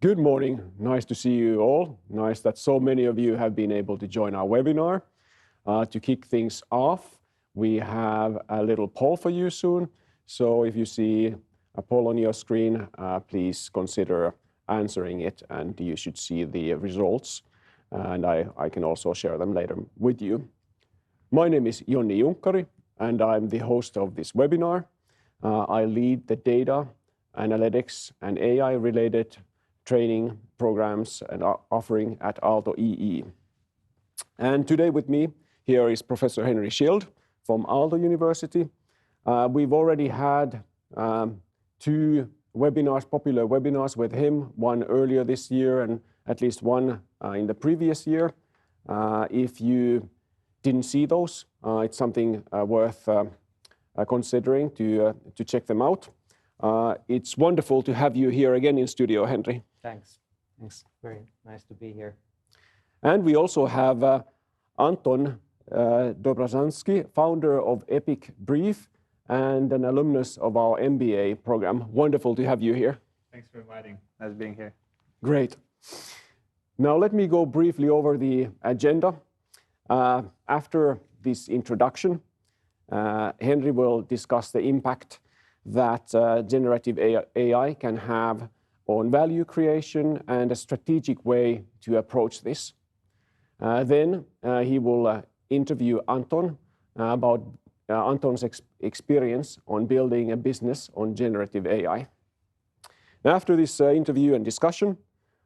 Good morning. Nice to see you all. Nice that so many of you have been able to join our webinar. To kick things off, we have a little poll for you soon. So if you see a poll on your screen, please consider answering it, and you should see the results. And I can also share them later with you. My name is Jonni Junkkari, and I'm the host of this webinar. I lead the data, analytics, and AI-related training programs and offering at Aalto EE. And today with me here is Professor Henri Schildt from Aalto University. We've already had two webinars, popular webinars with him, one earlier this year and at least one in the previous year. If you didn't see those, it's something worth considering to check them out. It's wonderful to have you here again in studio, Henri. Thanks. Very nice to be here. And we also have Anton Dobrzhansky, founder of Epic Brief and an alumnus of our MBA program. Wonderful to have you here. Thanks for inviting. Nice being here. Great. Now let me go briefly over the agenda. After this introduction, Henri will discuss the impact that generative AI can have on value creation and a strategic way to approach this. Then he will interview Anton about Anton's experience on building a business on generative AI. After this interview and discussion,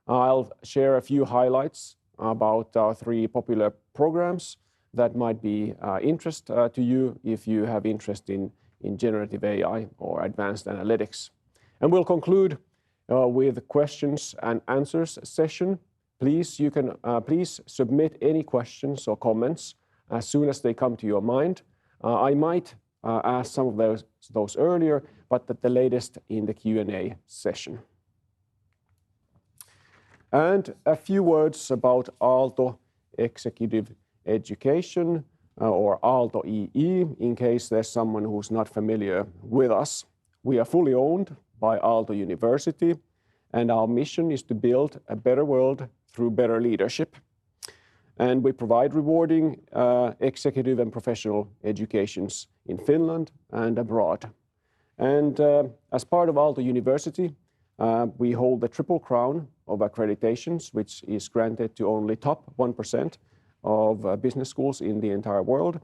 I'll share a few highlights about our three popular programs that might be interest to you if you have interest in generative AI or advanced analytics. And we'll conclude with questions and answers session. Please submit any questions or comments as soon as they come to your mind. I might ask some of those earlier, but at the latest in the Q&A session. And a few words about Aalto Executive Education, or Aalto EE, in case there's someone who's not familiar with us. We are fully owned by Aalto University, and our mission is to build a better world through better leadership. And we provide rewarding executive and professional educations in Finland and abroad. And as part of Aalto University, we hold the Triple Crown of accreditations, which is granted to only top 1% of business schools in the entire world.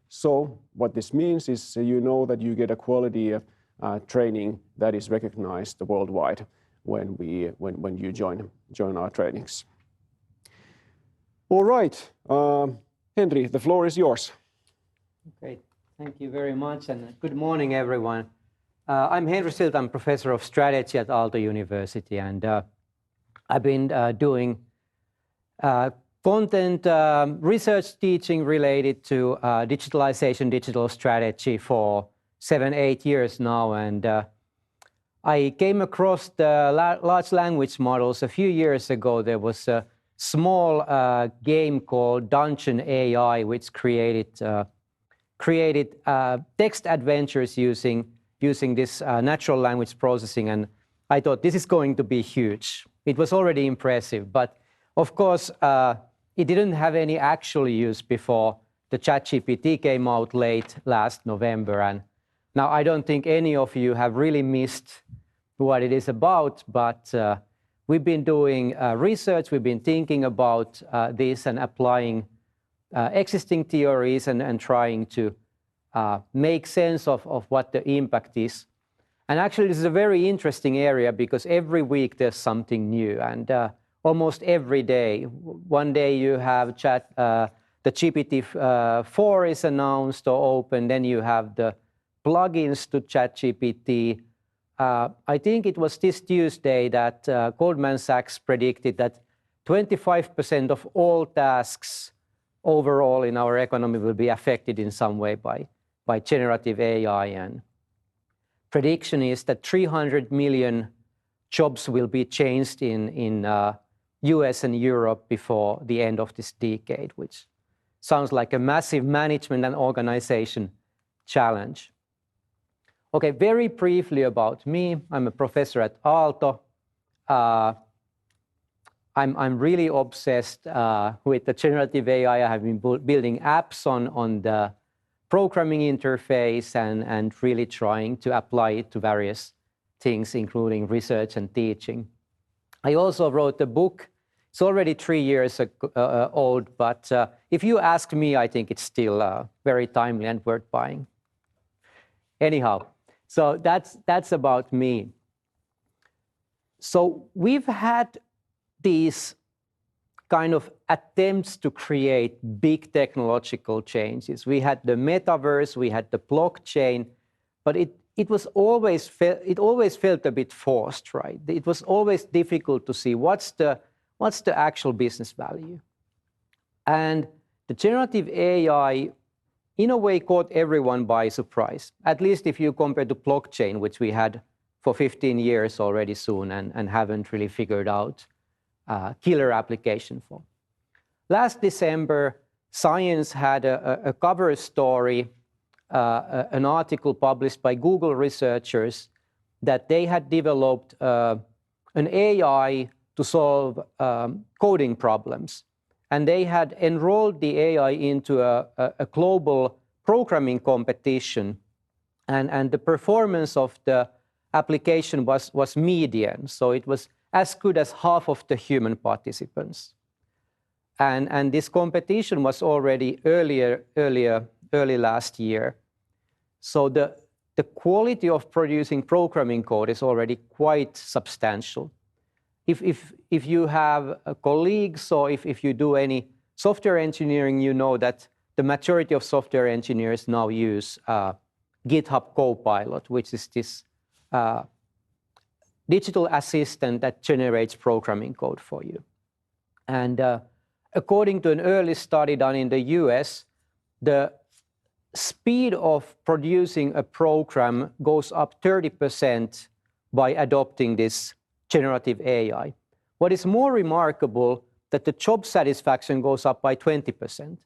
So what this means is you know that you get a quality training that is recognized worldwide when you join our trainings. All right, Henri, the floor is yours. Great, thank you very much, and good morning, everyone. I'm Henri Schildt. I'm Professor of Strategy at Aalto University, and I've been doing content research teaching related to digitalization, digital strategy for 7-8 years now. And I came across the large language models a few years ago. There was a small game called Dungeon AI, which created text adventures using this natural language processing. And I thought this is going to be huge. It was already impressive, but of course, it didn't have any actual use before the ChatGPT came out late last November. And now I don't think any of you have really missed what it is about, but we've been doing research, we've been thinking about this and applying existing theories and trying to make sense of what the impact is. And actually, this is a very interesting area because every week there's something new. And almost every day. One day you have the GPT-4 is announced or open, then you have the plugins to ChatGPT. I think it was this Tuesday that Goldman Sachs predicted that 25% of all tasks overall in our economy will be affected in some way by generative AI. And prediction is that 300 million jobs will be changed in US and Europe before the end of this decade, which sounds like a massive management and organization challenge. Okay, very briefly about me. I'm a professor at Aalto. I'm really obsessed with the generative AI. I have been building apps on the programming interface and really trying to apply it to various things, including research and teaching. I also wrote a book. It's already 3 years old, but if you ask me, I think it's still very timely and worth buying. Anyhow, so that's about me. So we've had these kind of attempts to create big technological changes. We had the metaverse, we had the blockchain, but it always felt a bit forced, right? It was always difficult to see what's the actual business value. And the generative AI, in a way, caught everyone by surprise, at least if you compare to blockchain, which we had for 15 years already soon and haven't really figured out killer application for. Last December, Science had a cover story, an article published by Google researchers that they had developed an AI to solve coding problems. And they had enrolled the AI into a global programming competition. And the performance of the application was median. So it was as good as half of the human participants. And this competition was already early last year. So the quality of producing programming code is already quite substantial. If you have colleagues or if you do any software engineering, you know that the majority of software engineers now use GitHub Copilot, which is this digital assistant that generates programming code for you. And according to an early study done in the US, the speed of producing a program goes up 30% by adopting this generative AI. What is more remarkable, that the job satisfaction goes up by 20%.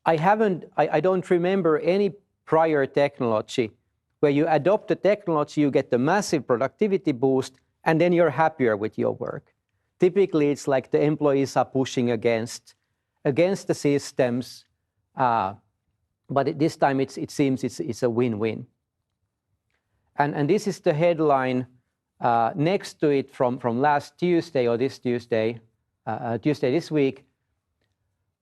I don't remember any prior technology where you adopt the technology, you get the massive productivity boost, and then you're happier with your work. Typically, it's like the employees are pushing against the systems, but this time it seems it's a win-win. And this is the headline next to it from last Tuesday or this Tuesday this week,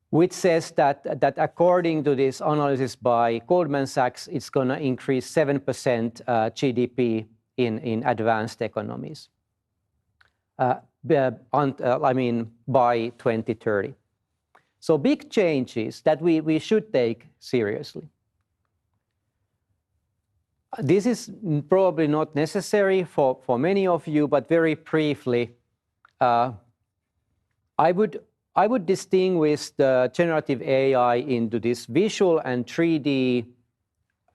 which says that according to this analysis by Goldman Sachs, it's going to increase 7% GDP in advanced economies. By 2030. So big changes that we should take seriously. This is probably not necessary for many of you, but very briefly, I would distinguish the generative AI into this visual and 3D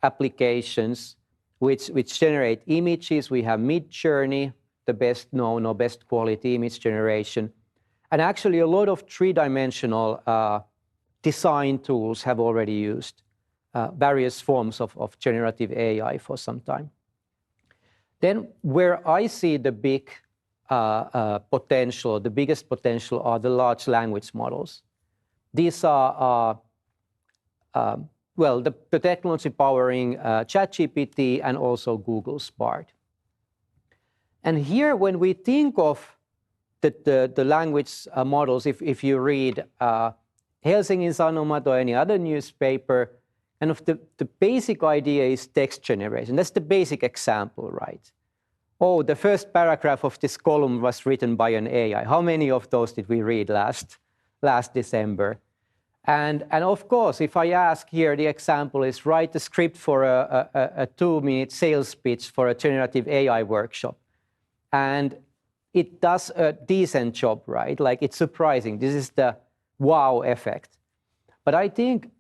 applications, which generate images. We have Midjourney, the best known or best quality image generation. And actually a lot of three-dimensional design tools have already used various forms of generative AI for some time. Then where I see the big potential, the biggest potential are the large language models. These are, the technology powering ChatGPT and also Google Spark. And here, when we think of the language models, if you read Helsingin Sanomat or any other newspaper, and the basic idea is text generation. That's the basic example, right? Oh, the first paragraph of this column was written by an AI. How many of those did we read last December? And of course, if I ask here, the example is write a script for a 2-minute sales pitch for a generative AI workshop. And it does a decent job, right? Like, it's surprising. This is the wow effect. But I think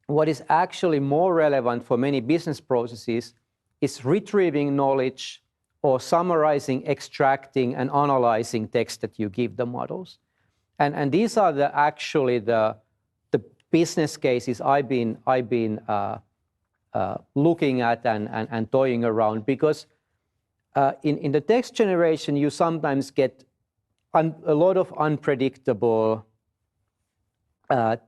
what is actually more relevant for many business processes is retrieving knowledge or summarizing, extracting, and analyzing text that you give the models. And these are actually the business cases I've been looking at and toying around, because in the text generation, you sometimes get a lot of unpredictable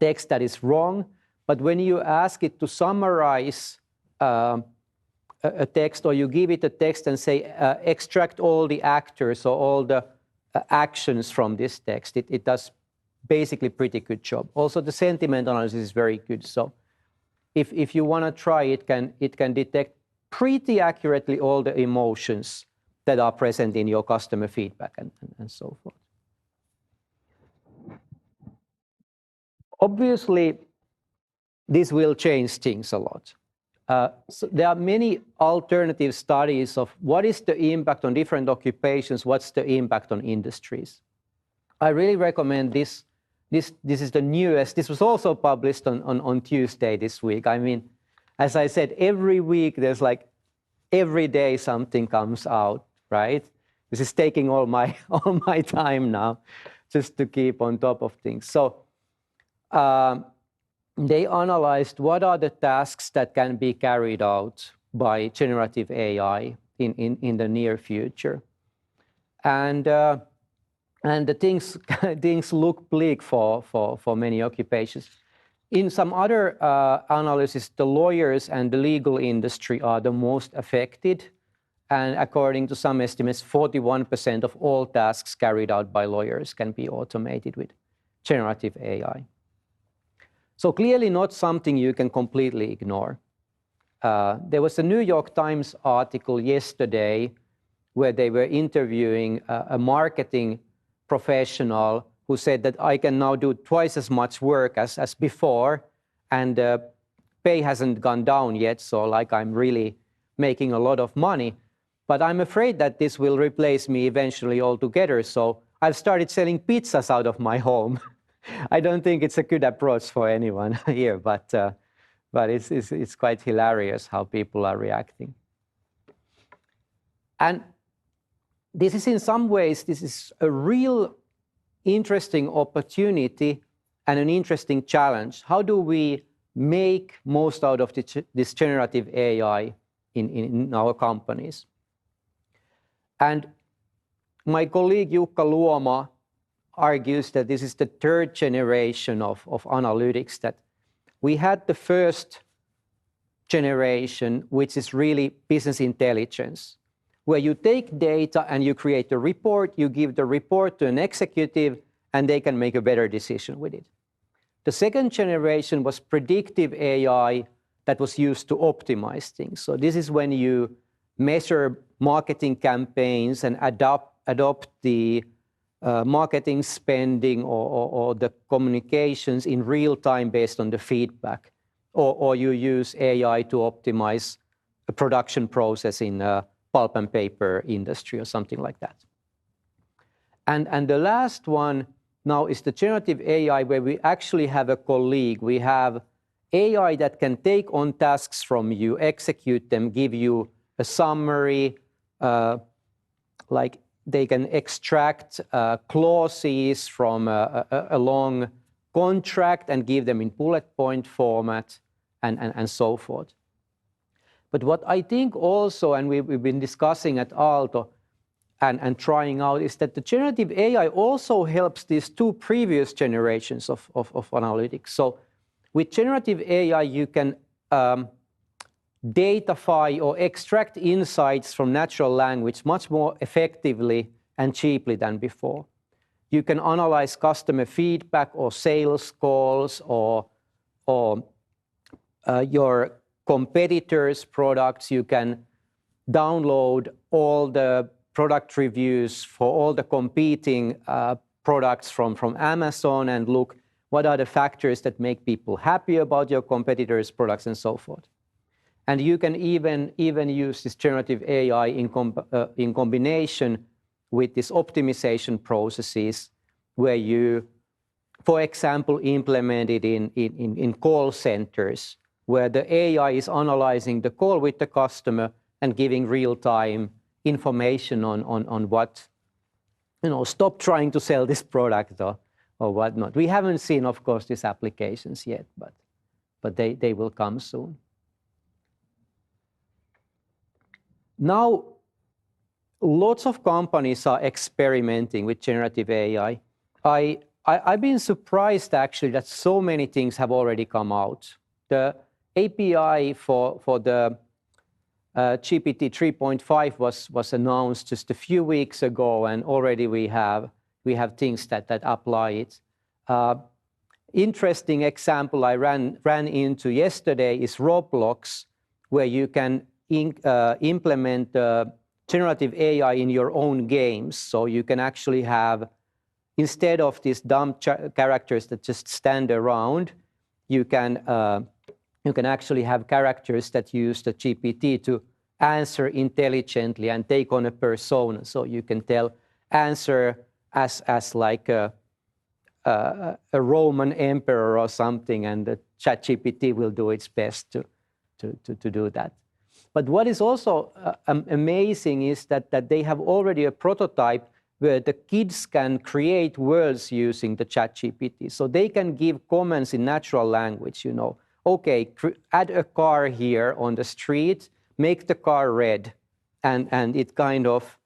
text that is wrong. But when you ask it to summarize a text, or you give it a text and say, extract all the actors or all the actions from this text, it does basically pretty good job. Also, the sentiment analysis is very good. So if you want to try, it can detect pretty accurately all the emotions that are present in your customer feedback and so forth. Obviously, this will change things a lot. So there are many alternative studies of what is the impact on different occupations, what's the impact on industries. I really recommend this. This is the newest. This was also published on Tuesday this week. I mean, as I said, every week there's like every day something comes out, right? This is taking all my time now, just to keep on top of things. So they analyzed what are the tasks that can be carried out by generative AI in the near future, and the things look bleak for many occupations. In some other analysis, the lawyers and the legal industry are the most affected. And according to some estimates, 41% of all tasks carried out by lawyers can be automated with generative AI. So clearly not something you can completely ignore. There was a New York Times article yesterday where they were interviewing a marketing professional who said that I can now do twice as much work as before, and pay hasn't gone down yet, so like I'm really making a lot of money. But I'm afraid that this will replace me eventually altogether, so I've started selling pizzas out of my home. I don't think it's a good approach for anyone here, but it's quite hilarious how people are reacting. And this is in some ways, this is a real interesting opportunity and an interesting challenge. How do we make most out of this generative AI in our companies? And my colleague Jukka Luoma argues that this is the third generation of analytics, that we had the first generation, which is really business intelligence, where you take data and you create a report, you give the report to an executive, and they can make a better decision with it. The second generation was predictive AI that was used to optimize things. So this is when you measure marketing campaigns and adopt the marketing spending or the communications in real time based on the feedback, or you use AI to optimize a production process in a pulp and paper industry or something like that. And the last one now is the generative AI, where we actually have a colleague. We have AI that can take on tasks from you, execute them, give you a summary, like they can extract clauses from a long contract and give them in bullet point format and so forth. But what I think also, and we've been discussing at Aalto and trying out, is that the generative AI also helps these two previous generations of analytics. So with generative AI, you can datafy or extract insights from natural language much more effectively and cheaply than before. You can analyze customer feedback or sales calls or your competitors' products. You can download all the product reviews for all the competing products from Amazon and look what are the factors that make people happy about your competitors' products and so forth. And you can even use this generative AI in combination with these optimization processes, where you, for example, implement it in call centers, where the AI is analyzing the call with the customer and giving real-time information on what, stop trying to sell this product or whatnot. We haven't seen, of course, these applications yet, but they will come soon. Now, lots of companies are experimenting with generative AI. I've been surprised actually that so many things have already come out. The API for the GPT 3.5 was announced just a few weeks ago, and already we have things that apply it. Interesting example I ran into yesterday is Roblox, where you can implement generative AI in your own games. So you can actually have, instead of these dumb characters that just stand around, you can actually have characters that use the GPT to answer intelligently and take on a persona. So you can answer as like a Roman emperor or something, and the ChatGPT will do its best to do that. But what is also amazing is that they have already a prototype where the kids can create worlds using the ChatGPT. So they can give comments in natural language, you know. Okay, add a car here on the street, make the car red, and it kind of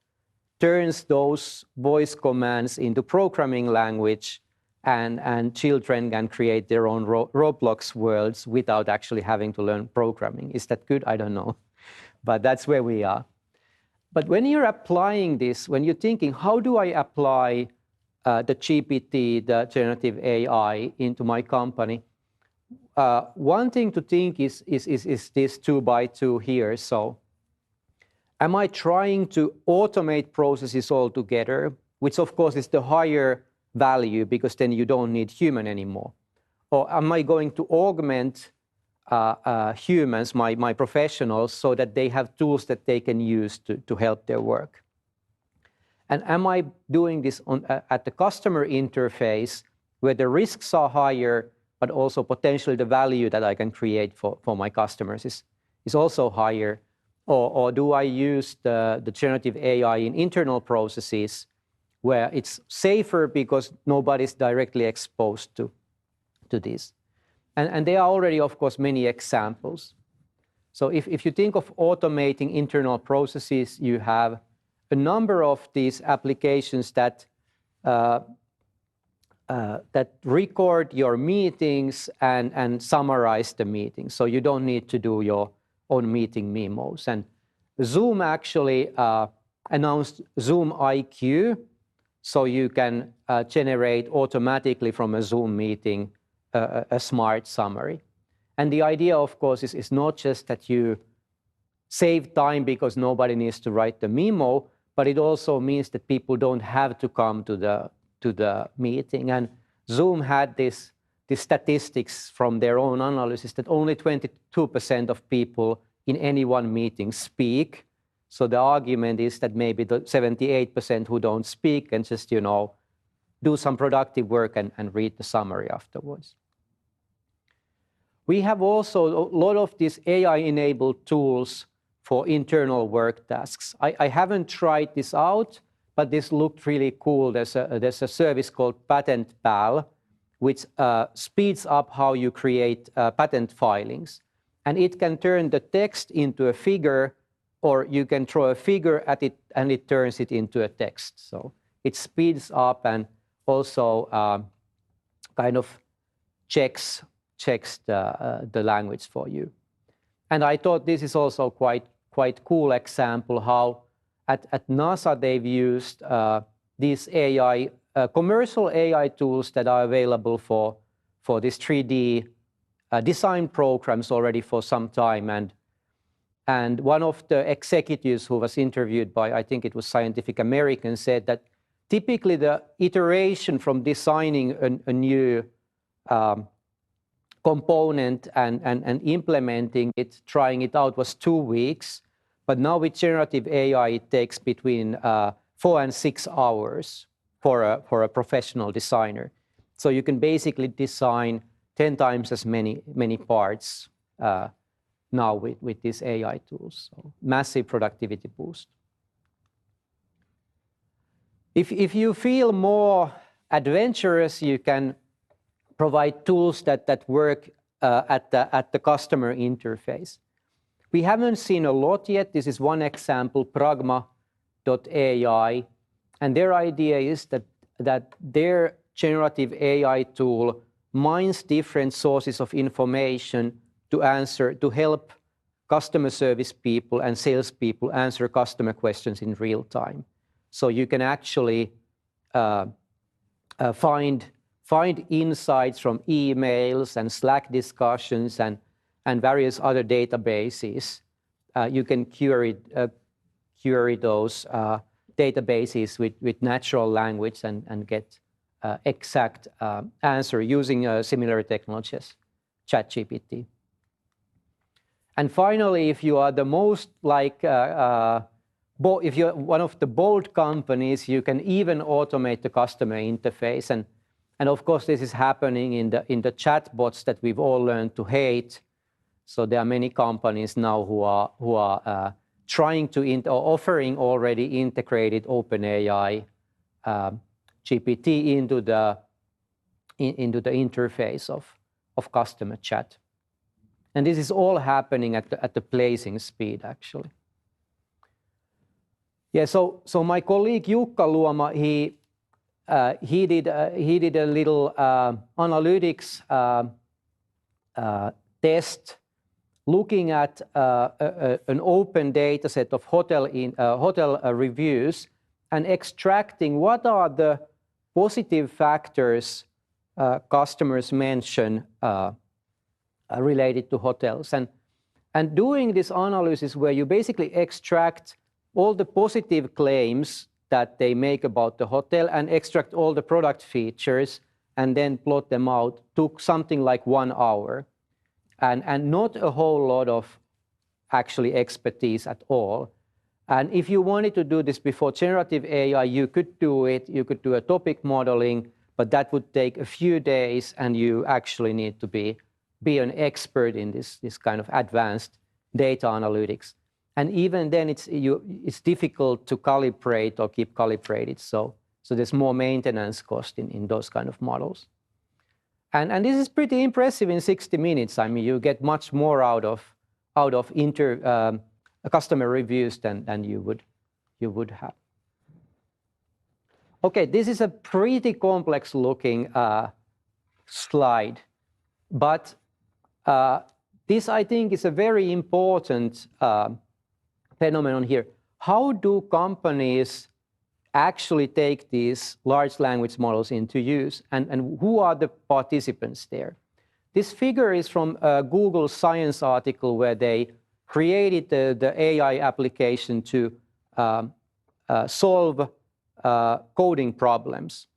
turns those voice commands into programming language, and children can create their own Roblox worlds without actually having to learn programming. Is that good? I don't know. But that's where we are. But when you're applying this, when you're thinking, how do I apply the GPT, the generative AI, into my company? One thing to think is this 2x2 here. So am I trying to automate processes altogether, which of course is the higher value because then you don't need human anymore? Or am I going to augment humans, my professionals, so that they have tools that they can use to help their work? And am I doing this at the customer interface where the risks are higher, but also potentially the value that I can create for my customers is also higher? Or do I use the generative AI in internal processes where it's safer because nobody's directly exposed to this? And there are already, of course, many examples. So if you think of automating internal processes, you have a number of these applications that record your meetings and summarize the meetings. So you don't need to do your own meeting memos. And Zoom actually announced Zoom IQ, so you can generate automatically from a Zoom meeting a smart summary. And the idea, of course, is not just that you save time because nobody needs to write the memo, but it also means that people don't have to come to the meeting. And Zoom had this statistics from their own analysis that only 22% of people in any one meeting speak. So the argument is that maybe the 78% who don't speak can just, you know, do some productive work and read the summary afterwards. We have also a lot of these AI-enabled tools for internal work tasks. I haven't tried this out, but this looked really cool. There's a service called Patent Pal, which speeds up how you create patent filings. And it can turn the text into a figure, or you can throw a figure at it and it turns it into a text. So it speeds up and also kind of checks the language for you. And I thought this is also quite cool example how at NASA they've used these AI, commercial AI tools that are available for this 3D design programs already for some time. And one of the executives who was interviewed by, I think it was Scientific American, said that typically the iteration from designing a new component and implementing it, trying it out, was 2 weeks. But now with generative AI, it takes between 4 and 6 hours for a professional designer. So you can basically design 10 times as many parts now with these AI tools. So massive productivity boost. If you feel more adventurous, you can provide tools that work at the customer interface. We haven't seen a lot yet. This is one example, Pragma. chat.ai. And their idea is that their generative AI tool mines different sources of information to help customer service people and salespeople answer customer questions in real time. So you can actually find insights from emails and Slack discussions and various other databases. You can query those databases with natural language and get exact answer using similar technology as ChatGPT. And finally, if you are the most if you're one of the bold companies, you can even automate the customer interface. And of course, this is happening in the chatbots that we've all learned to hate. So there are many companies now who are trying to or offering already integrated OpenAI GPT into the interface of customer chat. And this is all happening at the blazing speed, actually. Yeah, so my colleague Jukka Luoma, he did a little analytics test looking at an open data set of hotel reviews and extracting what are the positive factors customers mention related to hotels. And doing this analysis where you basically extract all the positive claims that they make about the hotel and extract all the product features and then plot them out took something like 1 hour. And not a whole lot of actually expertise at all. And if you wanted to do this before generative AI, you could do it. You could do a topic modeling, but that would take a few days, and you actually need to be an expert in this kind of advanced data analytics. And even then, it's difficult to calibrate or keep calibrated. So there's more maintenance cost in those kind of models. And this is pretty impressive in 60 minutes. I mean, you get much more out of customer reviews than you would have. Okay, this is a pretty complex looking slide, but this I think is a very important phenomenon here. How do companies actually take these large language models into use, and who are the participants there? This figure is from a Google Science article where they created the AI application to solve coding problems.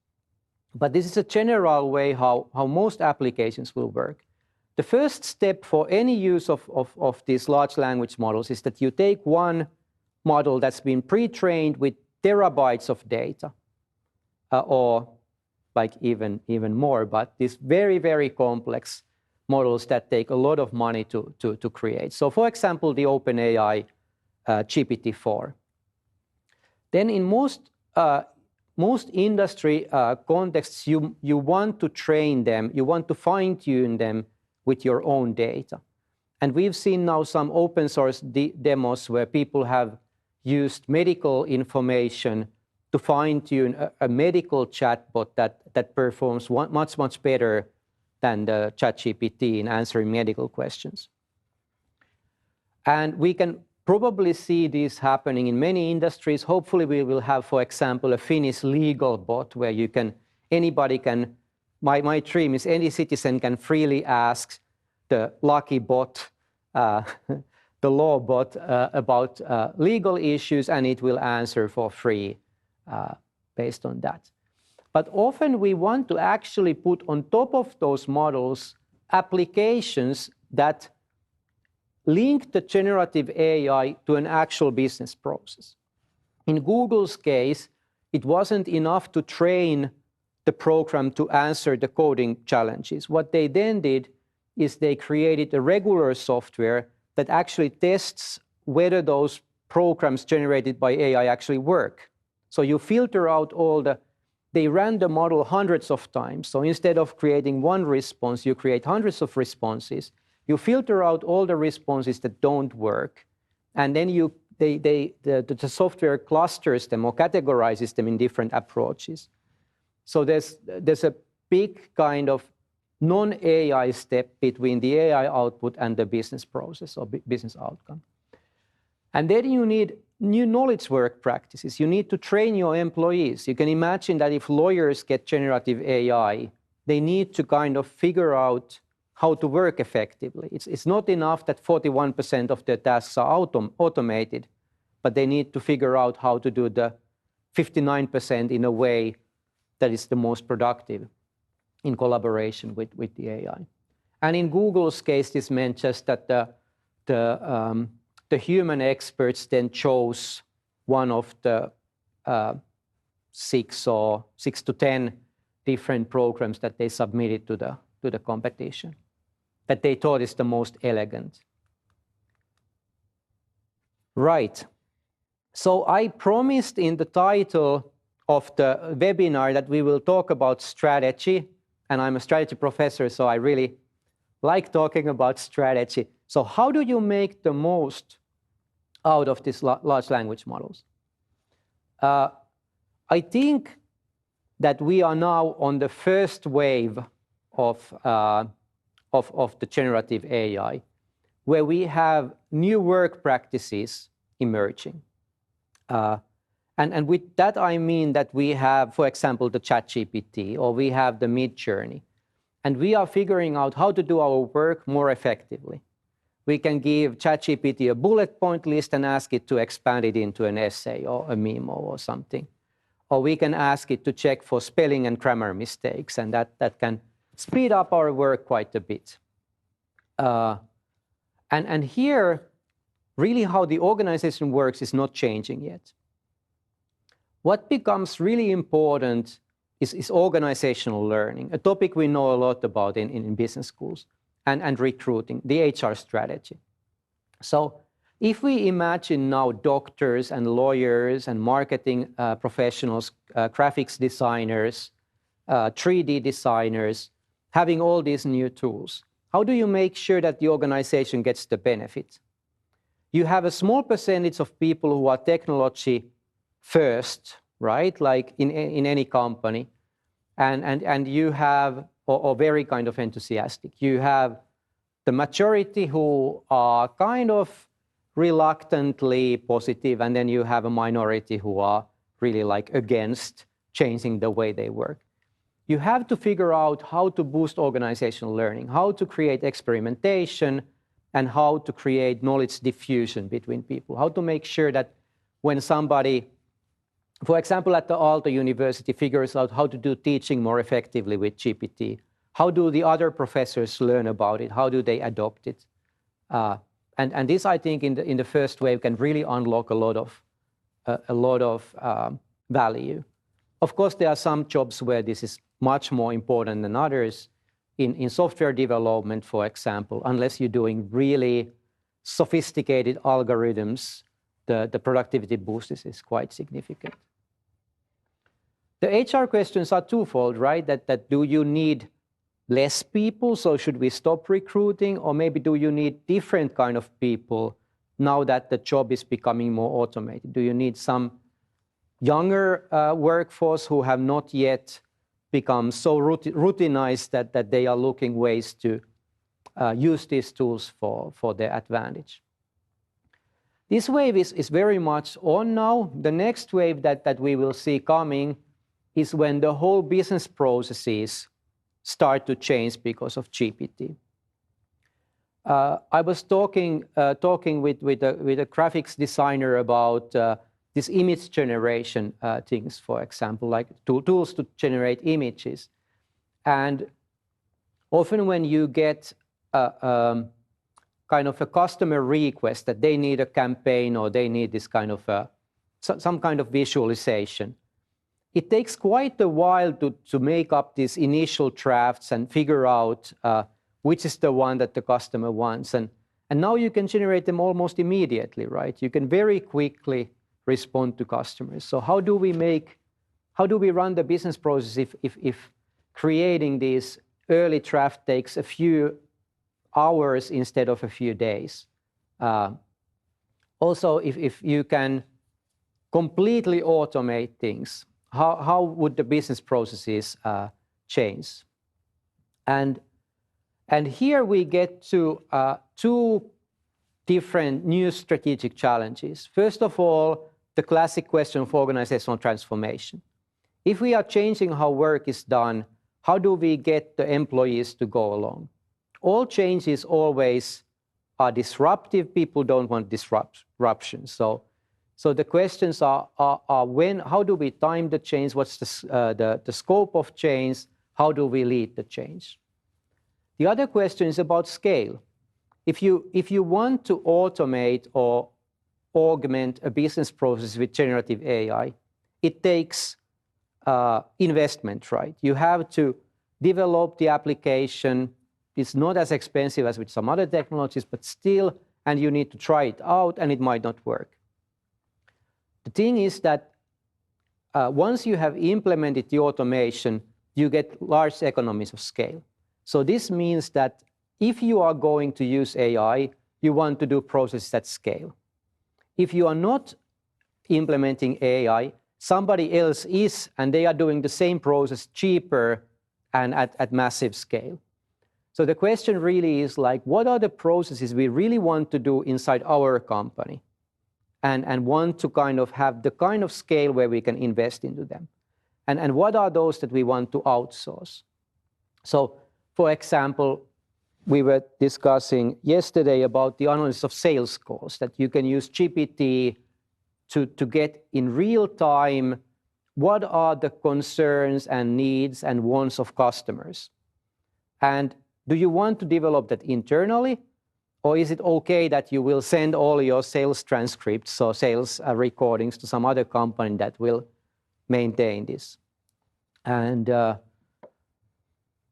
But this is a general way how most applications will work. The first step for any use of these large language models is that you take one model that's been pre-trained with terabytes of data, or like even more, but these very, very complex models that take a lot of money to create. So for example, the OpenAI GPT-4. Then in most industry contexts, you want to train them, you want to fine-tune them with your own data. And we've seen now some open source demos where people have used medical information to fine-tune a medical chatbot that performs much better than the ChatGPT in answering medical questions. And we can probably see this happening in many industries. Hopefully we will have, for example, a Finnish legal bot where my dream is any citizen can freely ask the lucky bot, the law bot about legal issues, and it will answer for free based on that. But often we want to actually put on top of those models applications that link the generative AI to an actual business process. In Google's case, it wasn't enough to train the program to answer the coding challenges. What they then did is they created a regular software that actually tests whether those programs generated by AI actually work. So you filter out they ran the model hundreds of times. So instead of creating one response, you create hundreds of responses. You filter out all the responses that don't work, and then you the software clusters them or categorizes them in different approaches. So there's a big kind of non-AI step between the AI output and the business process or business outcome. And then you need new knowledge work practices. You need to train your employees. You can imagine that if lawyers get generative AI, they need to kind of figure out how to work effectively. It's not enough that 41% of their tasks are automated, but they need to figure out how to do the 59% in a way that is the most productive in collaboration with the AI. And in Google's case, this meant just that the human experts then chose one of the 6 to 10 different programs that they submitted to the competition that they thought is the most elegant. Right. So I promised in the title of the webinar that we will talk about strategy, and I'm a strategy professor, so I really like talking about strategy. So how do you make the most out of these large language models? I think that we are now on the first wave of the generative AI, where we have new work practices emerging. And with that, I mean that we have, for example, the ChatGPT, or we have the Midjourney, and we are figuring out how to do our work more effectively. We can give ChatGPT a bullet point list and ask it to expand it into an essay or a memo or something. Or we can ask it to check for spelling and grammar mistakes, and that can speed up our work quite a bit. And here, really how the organization works is not changing yet. What becomes really important is organizational learning, a topic we know a lot about in business schools, and recruiting, the HR strategy. So if we imagine now doctors and lawyers and marketing professionals, graphics designers, 3D designers, having all these new tools, how do you make sure that the organization gets the benefit? You have a small percentage of people who are technology first, right? Like in any company, and you have, or very kind of enthusiastic. You have the majority who are kind of reluctantly positive, and then you have a minority who are really like against changing the way they work. You have to figure out how to boost organizational learning, how to create experimentation, and how to create knowledge diffusion between people, how to make sure that when somebody, for example, at the Aalto University figures out how to do teaching more effectively with GPT, how do the other professors learn about it? How do they adopt it? And this, I think, in the first wave can really unlock a lot of value. Of course, there are some jobs where this is much more important than others. In software development, for example, unless you're doing really sophisticated algorithms, the productivity boost is quite significant. The HR questions are twofold, right? That do you need less people, so should we stop recruiting? Or maybe do you need different kind of people now that the job is becoming more automated? Do you need some younger workforce who have not yet become so routinized that they are looking ways to use these tools for their advantage? This wave is very much on now. The next wave that we will see coming is when the whole business processes start to change because of GPT. I was talking with a graphics designer about this image generation things, for example, like tools to generate images. And often when you get kind of a customer request that they need a campaign or they need this kind of some kind of visualization, it takes quite a while to make up these initial drafts and figure out which is the one that the customer wants. And now you can generate them almost immediately, right? You can very quickly respond to customers. So how do we run the business process if creating these early draft takes a few hours instead of a few days? Also, if you can completely automate things, how would the business processes change? And here we get to two different new strategic challenges. First of all, the classic question of organizational transformation. If we are changing how work is done, how do we get the employees to go along? All changes always are disruptive. People don't want disruption. So the questions are when, how do we time the change? What's the scope of change? How do we lead the change? The other question is about scale. If you want to automate or augment a business process with generative AI, it takes investment, right? You have to develop the application. It's not as expensive as with some other technologies, but still, and you need to try it out, and it might not work. The thing is that once you have implemented the automation, you get large economies of scale. So this means that if you are going to use AI, you want to do processes at scale. If you are not implementing AI, somebody else is, and they are doing the same process cheaper and at massive scale. So the question really is like, what are the processes we really want to do inside our company and want to kind of have the kind of scale where we can invest into them? And what are those that we want to outsource? So, for example, we were discussing yesterday about the analysis of sales calls, that you can use GPT to get in real time what are the concerns and needs and wants of customers. And do you want to develop that internally? Or is it okay that you will send all your sales transcripts or sales recordings to some other company that will maintain this? And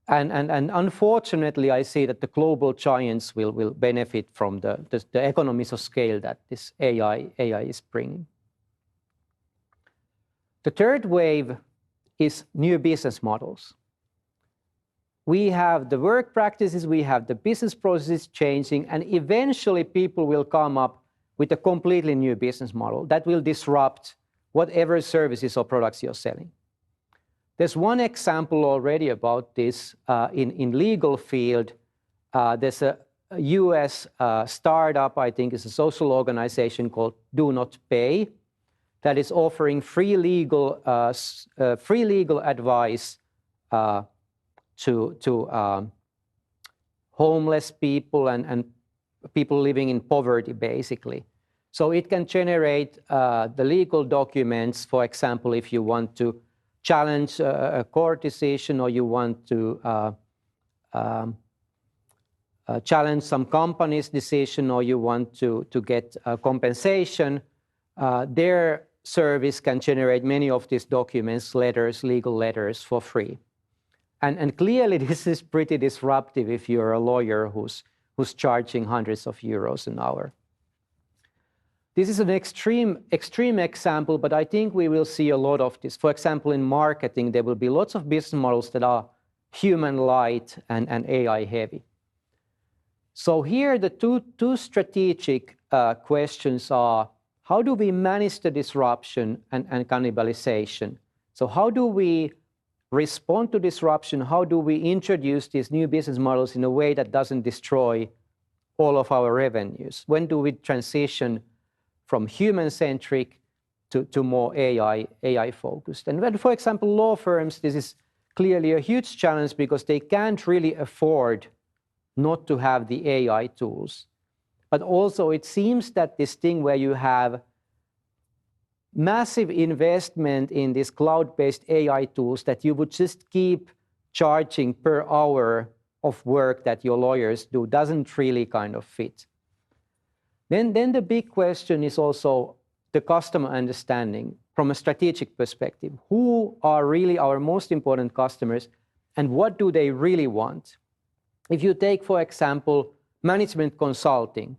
unfortunately, I see that the global giants will benefit from the economies of scale that this AI is bringing. The third wave is new business models. We have the work practices, we have the business processes changing, and eventually people will come up with a completely new business model that will disrupt whatever services or products you're selling. There's one example already about this in legal field. There's a US startup, I think it's a social organization called Do Not Pay, that is offering free legal advice to homeless people and people living in poverty, basically. So it can generate the legal documents, for example, if you want to challenge a court decision or you want to challenge some company's decision or you want to get compensation, their service can generate many of these documents, letters, legal letters for free. And clearly this is pretty disruptive if you're a lawyer who's charging hundreds of euros an hour. This is an extreme example, but I think we will see a lot of this. For example, in marketing, there will be lots of business models that are human light and AI heavy. So here the two strategic questions are, how do we manage the disruption and cannibalization? So how do we respond to disruption? How do we introduce these new business models in a way that doesn't destroy all of our revenues? When do we transition from human-centric to more AI-focused? And when, for example, law firms, this is clearly a huge challenge because they can't really afford not to have the AI tools. But also it seems that this thing where you have massive investment in these cloud-based AI tools that you would just keep charging per hour of work that your lawyers do doesn't really kind of fit. Then the big question is also the customer understanding from a strategic perspective. Who are really our most important customers and what do they really want? If you take, for example, management consulting.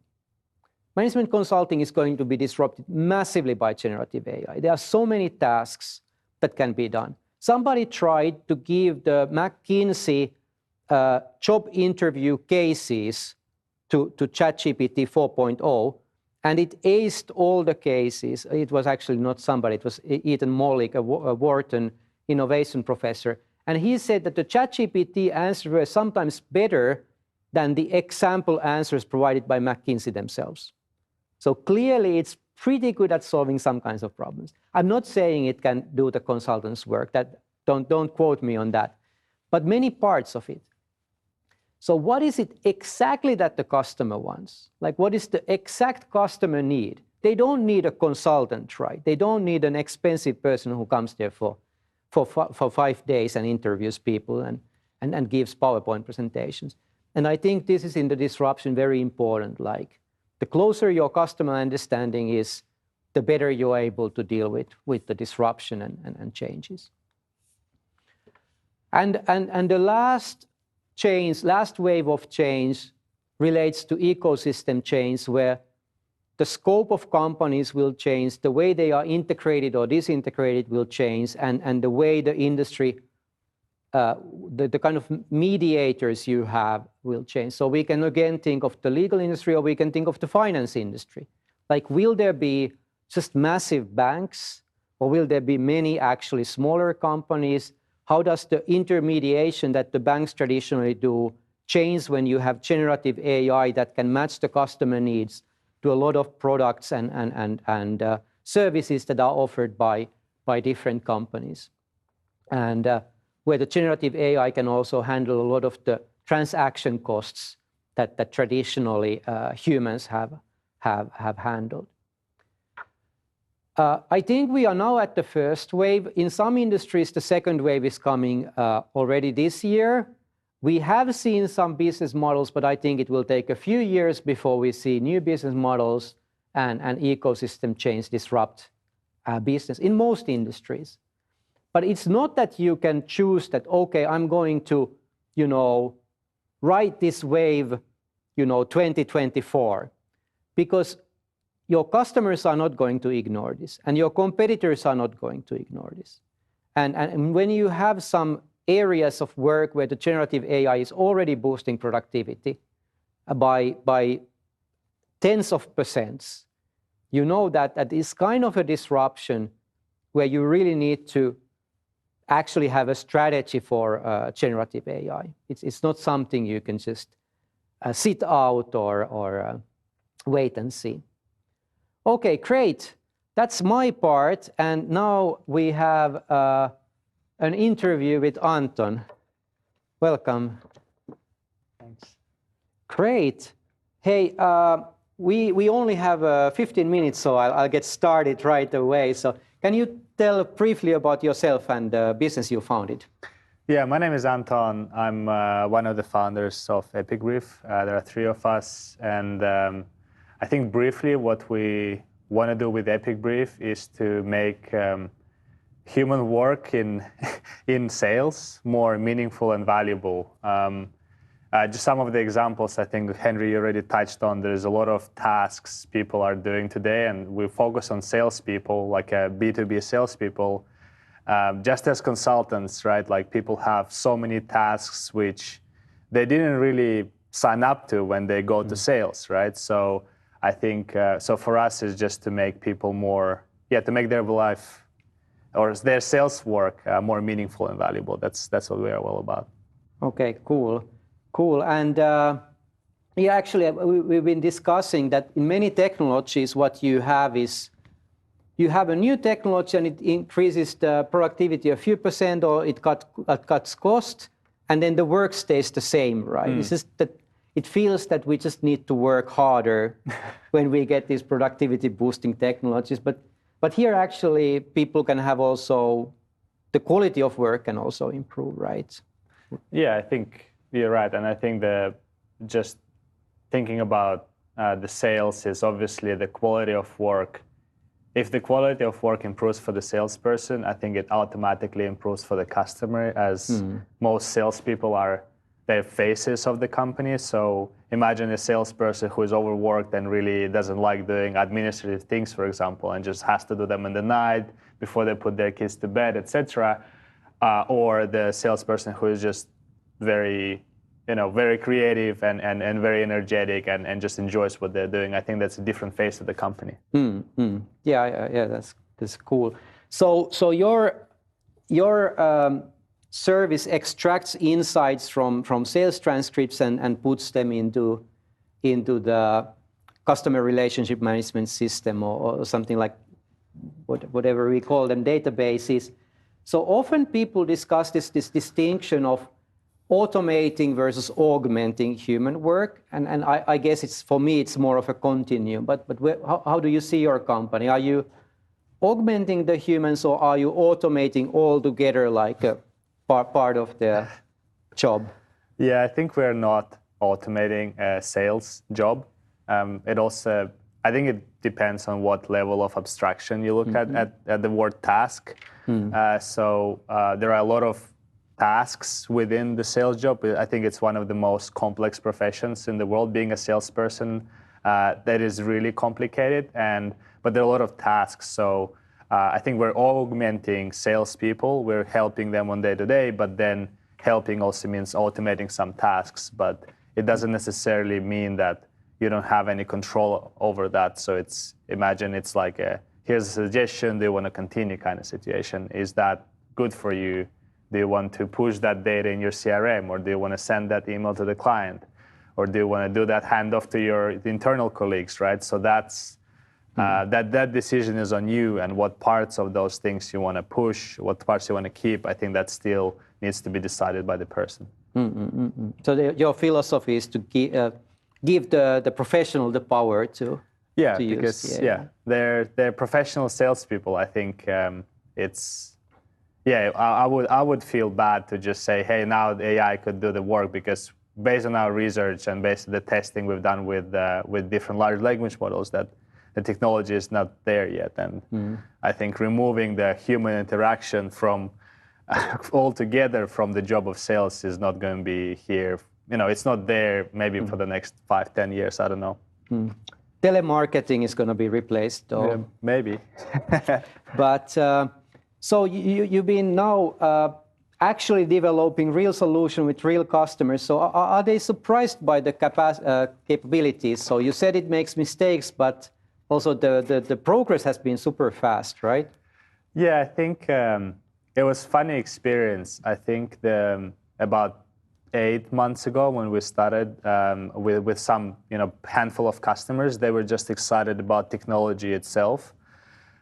Management consulting is going to be disrupted massively by generative AI. There are so many tasks that can be done. Somebody tried to give the McKinsey job interview cases to ChatGPT 4.0, And it aced all the cases. It was actually not somebody, it was Ethan Mollick, a Wharton innovation professor. And he said that the ChatGPT answers were sometimes better than the example answers provided by McKinsey themselves. So clearly it's pretty good at solving some kinds of problems. I'm not saying it can do the consultant's work, don't quote me on that, but many parts of it. So what is it exactly that the customer wants? Like, what is the exact customer need? They don't need a consultant, right? They don't need an expensive person who comes there for 5 days and interviews people and gives PowerPoint presentations. And I think this is in the disruption very important. Like, the closer your customer understanding is, the better you're able to deal with the disruption and changes. And the last wave of change relates to ecosystem change, where the scope of companies will change, the way they are integrated or disintegrated will change, and the way the industry, the kind of mediators you have will change. So we can again think of the legal industry, or we can think of the finance industry. Like, will there be just massive banks, or will there be many actually smaller companies? How does the intermediation that the banks traditionally do change when you have generative AI that can match the customer needs to a lot of products and services that are offered by different companies? And where the generative AI can also handle a lot of the transaction costs that traditionally humans have handled. I think we are now at the first wave. In some industries, the second wave is coming already this year. We have seen some business models, but I think it will take a few years before we see new business models and ecosystem change disrupt business in most industries. But it's not that you can choose that, okay, I'm going to, ride this wave, 2024, because your customers are not going to ignore this, and your competitors are not going to ignore this. And when you have some areas of work where the generative AI is already boosting productivity by tens of percents, you know that is kind of a disruption where you really need to actually have a strategy for generative AI. It's not something you can just sit out or wait and see. Okay, great. That's my part. And now we have an interview with Anton. Welcome. Thanks. Great. Hey, we only have 15 minutes, so I'll get started right away. So can you tell briefly about yourself and the business you founded? Yeah, my name is Anton. I'm one of the founders of EpicBrief. There are 3 of us. And I think briefly what we want to do with EpicBrief is to make human work in sales more meaningful and valuable. Just some of the examples I think Henri already touched on. There's a lot of tasks people are doing today, and we focus on salespeople, like B2B salespeople, just as consultants, right? Like, people have so many tasks which they didn't really sign up to when they go to sales, right? So I think, so for us is just to make people more, to make their life or their sales work more meaningful and valuable. That's what we are all about. Okay, cool. And actually, we've been discussing that in many technologies, what you have is you have a new technology and it increases the productivity a few percent, or it cuts cost, and then the work stays the same, right? It's just that it feels that we just need to work harder when we get these productivity boosting technologies. But here actually people can have also, the quality of work can also improve, right? Yeah, I think you're right. And I think just thinking about the sales is obviously the quality of work. If the quality of work improves for the salesperson, I think it automatically improves for the customer, as most salespeople are the faces of the company. So imagine a salesperson who is overworked and really doesn't like doing administrative things, for example, and just has to do them in the night before they put their kids to bed, etc. Or the salesperson who is just very very creative and very energetic and just enjoys what they're doing. I think that's a different face of the company. Yeah, that's cool. So your service extracts insights from sales transcripts and puts them into the customer relationship management system or something like whatever we call them, databases. So often people discuss this distinction of automating versus augmenting human work, and I guess for me it's more of a continuum. But how do you see your company? Are you augmenting the humans, or are you automating altogether, like a part of the job? Yeah, I think we're not automating a sales job. I think it depends on what level of abstraction you look at the word task. So there are a lot of tasks within the sales job. I think it's one of the most complex professions in the world. Being a salesperson, that is really complicated, but there are a lot of tasks. So I think we're augmenting salespeople. We're helping them on day-to-day, but then helping also means automating some tasks. But it doesn't necessarily mean that you don't have any control over that. So imagine it's like here's a suggestion, do you want to continue kind of situation. Is that good for you? Do you want to push that data in your CRM, or do you want to send that email to the client? Or do you want to do that handoff to your internal colleagues, right? So that's that decision is on you, and what parts of those things you want to push, what parts you want to keep. I think that still needs to be decided by the person. So your philosophy is to give the professional the power to because they're professional salespeople. I think I would feel bad to just say, hey, now the AI could do the work, because based on our research and based on the testing we've done with different large language models, that the technology is not there yet. And I think removing the human interaction from altogether from the job of sales is not going to be here. It's not there maybe for the next 5-10 years. I don't know. Telemarketing is going to be replaced, though. Yeah, maybe. But so you've been now actually developing real solution with real customers. So are they surprised by the capabilities? So you said it makes mistakes, but also the progress has been super fast, right? Yeah, I think it was a funny experience. I think about 8 months ago when we started with some handful of customers, they were just excited about technology itself.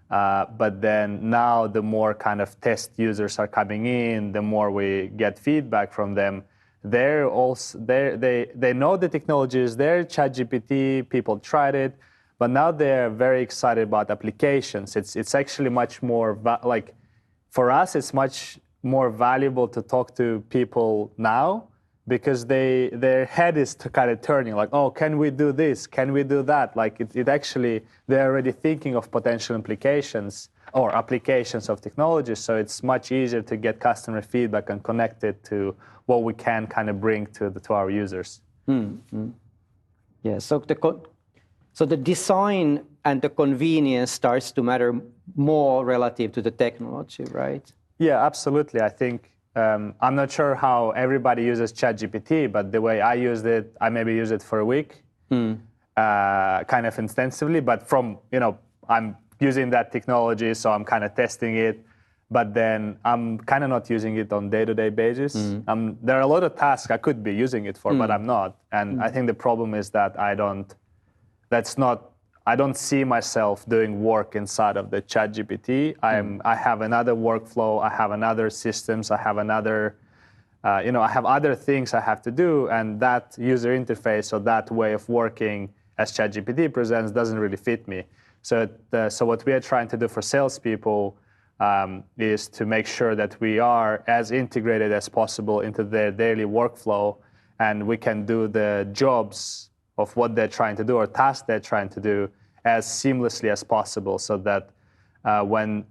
But then now the more kind of test users are coming in, the more we get feedback from them. They know the technology is there, ChatGPT, people tried it, but now they're very excited about applications. It's actually much more for us, it's much more valuable to talk to people now, because their head is kind of turning, like, oh, can we do this? Can we do that? Like it actually, they're already thinking of potential implications or applications of technology. So it's much easier to get customer feedback and connect it to what we can kind of bring to our users. Yeah, so the design and the convenience starts to matter more relative to the technology, right? Yeah, absolutely. I think I'm not sure how everybody uses ChatGPT, but the way I used it, I maybe use it for a week, kind of extensively. But I'm using that technology, so I'm kind of testing it. But then I'm kind of not using it on day-to-day basis. There are a lot of tasks I could be using it for, but I'm not. And I think the problem is that I don't see myself doing work inside of the ChatGPT. I have another workflow. I have another systems. I have another, I have other things I have to do, and that user interface or that way of working as ChatGPT presents doesn't really fit me. So what we are trying to do for salespeople is to make sure that we are as integrated as possible into their daily workflow, and we can do the jobs of what they're trying to do or tasks they're trying to do as seamlessly as possible, so that when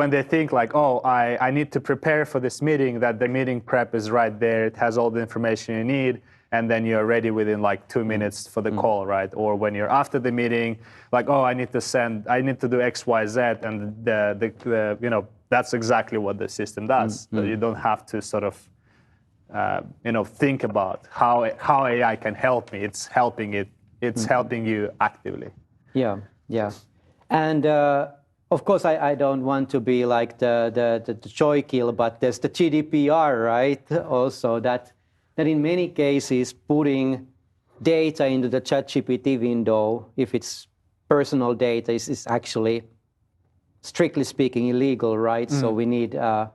they think like, oh, I need to prepare for this meeting, that the meeting prep is right there. It has all the information you need, and then you're ready within like 2 minutes for the call, right? Or when you're after the meeting, like, oh, I need to do X, Y, Z, and that's exactly what the system does. So you don't have to sort of think about how AI can help me. It's helping it. It's helping you actively. Yeah, yeah. And of course, I don't want to be like the joy kill, but there's the GDPR, right? Also, that in many cases, putting data into the ChatGPT window, if it's personal data, is actually, strictly speaking, illegal, right? So we need to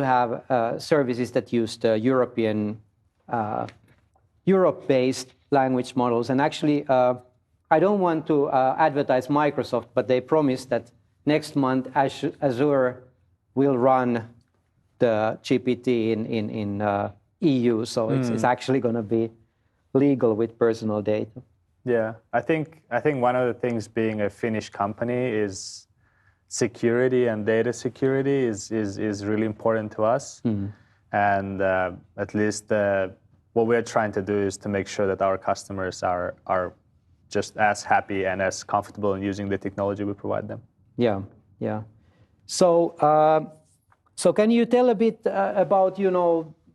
have services that use the Europe-based language models. And actually, I don't want to advertise Microsoft, but they promised that next month Azure will run the GPT in EU. So it's actually going to be legal with personal data. Yeah, I think one of the things being a Finnish company is security, and data security is really important to us. And at least what we're trying to do is to make sure that our customers are just as happy and as comfortable in using the technology we provide them. Yeah, yeah. So, so can you tell a bit about,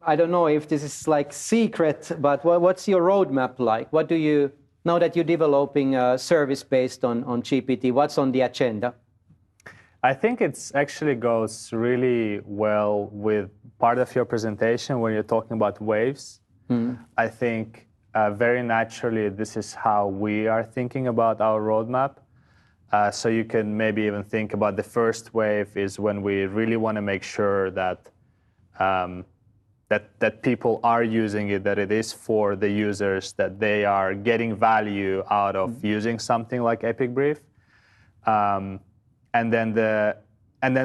I don't know if this is like secret, but what's your roadmap like? What do you, now that you're developing a service based on GPT, what's on the agenda? I think it actually goes really well with part of your presentation when you're talking about waves. I think very naturally this is how we are thinking about our roadmap. So you can maybe even think about the first wave is when we really want to make sure that that people are using it, that it is for the users, that they are getting value out of using something like Epic Brief. And then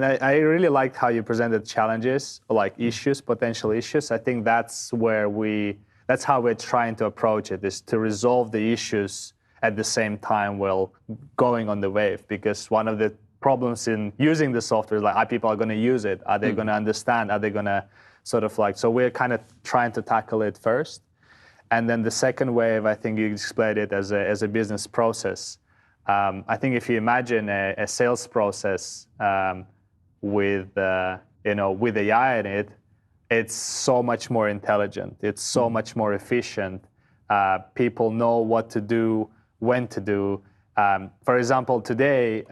I really liked how you presented challenges, like issues, potential issues. I think that's how we're trying to approach it, is to resolve the issues at the same time while going on the wave. Because one of the problems in using the software is like, are people going to use it? Are they going to understand? Are they going to sort of like, so we're kind of trying to tackle it first. And then the second wave, I think you explained it as a business process. I think if you imagine a sales process with AI in it, it's so much more intelligent. It's so much more efficient. People know what to do, when to do. For example, today,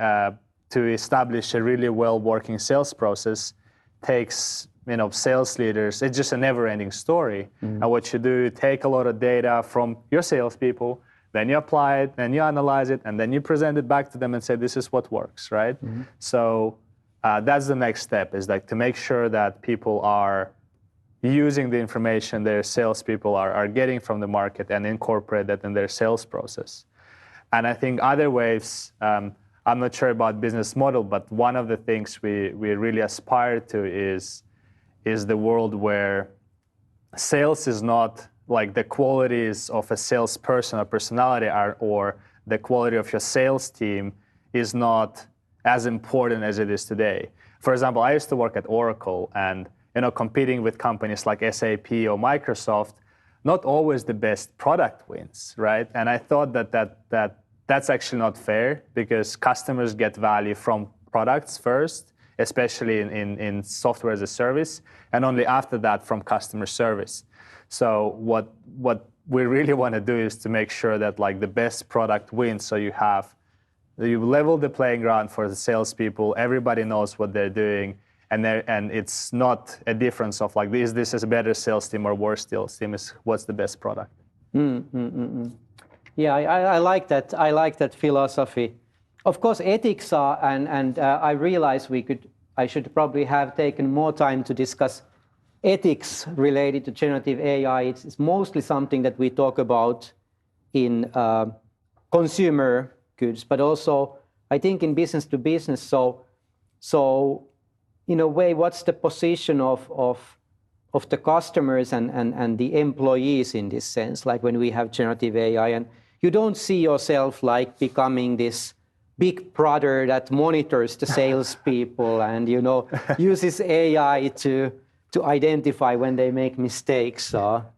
to establish a really well working sales process takes sales leaders. It's just a never-ending story. And what you do, you take a lot of data from your salespeople, then you apply it, then you analyze it, and then you present it back to them and say, this is what works, right? So that's the next step, is like to make sure that people are using the information their salespeople are getting from the market and incorporate that in their sales process. And I think other waves, I'm not sure about business model, but one of the things we really aspire to is the world where sales is not like the qualities of a salesperson or personality or the quality of your sales team is not as important as it is today. For example, I used to work at Oracle, and competing with companies like SAP or Microsoft, not always the best product wins, right? And I thought that's actually not fair, because customers get value from products first, especially in software as a service, and only after that from customer service. So what we really want to do is to make sure that like the best product wins. So you level the playing ground for the salespeople. Everybody knows what they're doing, and it's not a difference of like this is a better sales team or worse sales team. Is what's the best product. Yeah, I like that. I like that philosophy. Of course, ethics are, and I realize I should probably have taken more time to discuss ethics related to generative AI. It's mostly something that we talk about in consumer goods, but also I think in business to business. So in a way, what's the position of the customers and the employees in this sense? Like when we have generative AI, and you don't see yourself like becoming this big brother that monitors the salespeople and uses AI to identify when they make mistakes.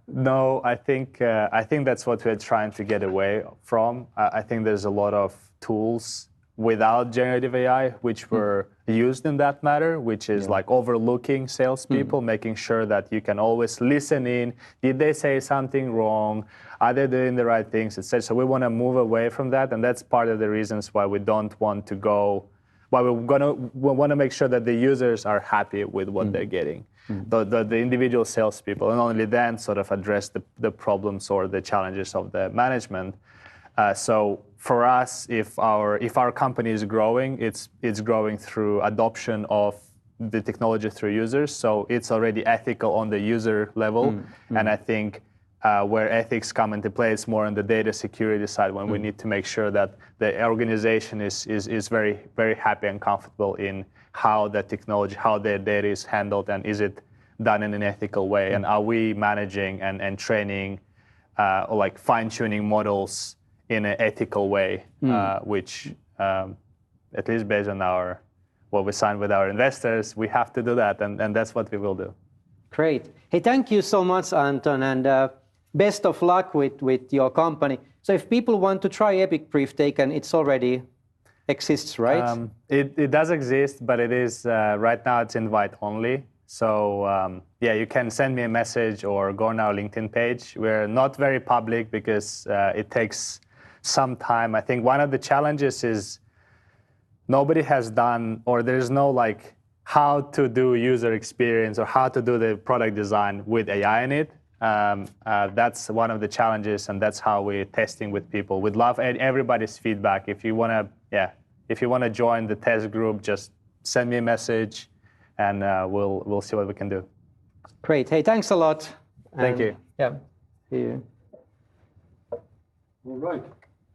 No, I think that's what we're trying to get away from. I think there's a lot of tools without generative AI, which were used in that matter, which is like overlooking salespeople, making sure that you can always listen in. Did they say something wrong? Are they doing the right things, etc.? So we want to move away from that, and that's part of the reasons why we don't want to go. Why we want to make sure that the users are happy with what they're getting, the individual salespeople, and only then sort of address the problems or the challenges of the management. So for us, if our company is growing, it's growing through adoption of the technology through users. So it's already ethical on the user level, and I think where ethics come into play is more on the data security side, when we need to make sure that the organization is very, very happy and comfortable in how the technology, how their data is handled, and is it done in an ethical way, and are we managing and training or like fine-tuning models in an ethical way, which at least based on what we signed with our investors, we have to do that, and that's what we will do. Great. Hey, thank you so much, Anton, and best of luck with your company. So if people want to try Epic Brief, they can, it's already exists, right? It does exist, but it is, right now it's invite only. So yeah, you can send me a message or go on our LinkedIn page. We're not very public because it takes some time. I think one of the challenges is nobody has done, or there's no like how to do user experience or how to do the product design with AI in it. That's one of the challenges, and that's how we're testing with people. We'd love everybody's feedback. If you want to join the test group, just send me a message, and we'll see what we can do. Great. Hey, thanks a lot. Thank you. Yeah. See you. All right.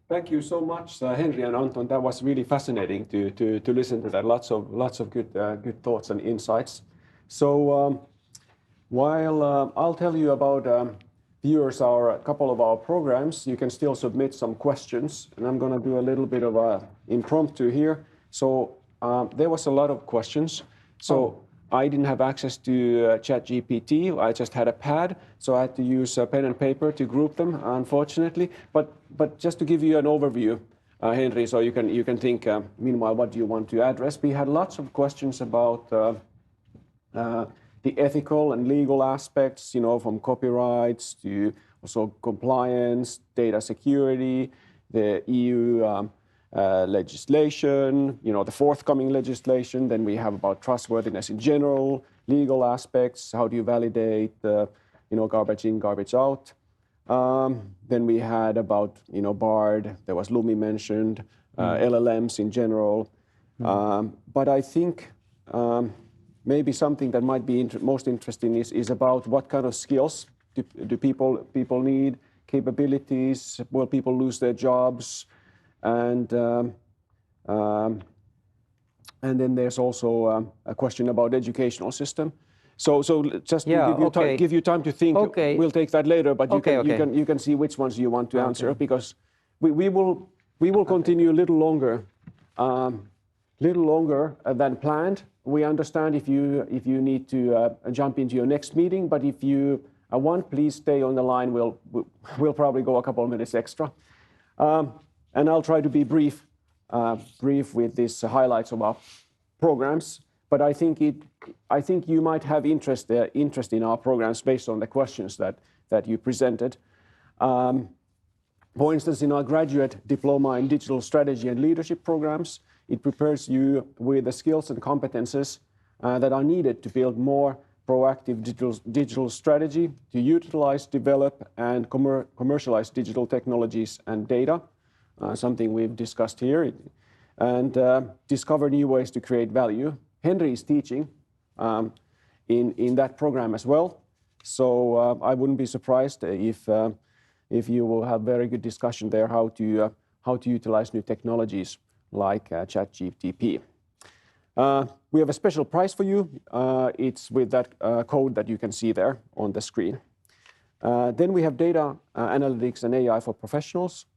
Thank you so much, Henri and Anton. That was really fascinating to listen to that. Lots of good thoughts and insights. So while I'll tell you about viewers a couple of our programs, you can still submit some questions, and I'm going to do a little bit of a impromptu here. So there was a lot of questions. So I didn't have access to ChatGPT. I just had a pad, so I had to use pen and paper to group them, unfortunately. But just to give you an overview, Henri, so you can think. Meanwhile, what do you want to address? We had lots of questions about the ethical and legal aspects, from copyrights to also compliance, data security, the EU legislation, the forthcoming legislation. Then we have about trustworthiness in general, legal aspects, how do you validate, garbage in, garbage out. Then we had about, BARD, there was Lumi mentioned, LLMs in general. But I think maybe something that might be most interesting is about what kind of skills do people need, capabilities, will people lose their jobs? And then there's also a question about educational system. So just to give you time to think. Okay. We'll take that later, but you can see which ones you want to answer, because we will continue a little longer than planned. We understand if you need to jump into your next meeting, but if you want, please stay on the line. We'll probably go a couple of minutes extra. And I'll try to be brief with these highlights of our programs. But I think you might have interest in our programs based on the questions that you presented. For instance, in our graduate diploma in digital strategy and leadership programs, it prepares you with the skills and competences that are needed to build more proactive digital strategy, to utilize, develop, and commercialize digital technologies and data. Something we've discussed here, and discover new ways to create value. Henri is teaching in that program as well, so I wouldn't be surprised if you will have very good discussion there how to utilize new technologies like ChatGPT. We have a special prize for you. It's with that code that you can see there on the screen. Then we have data analytics and AI for professionals.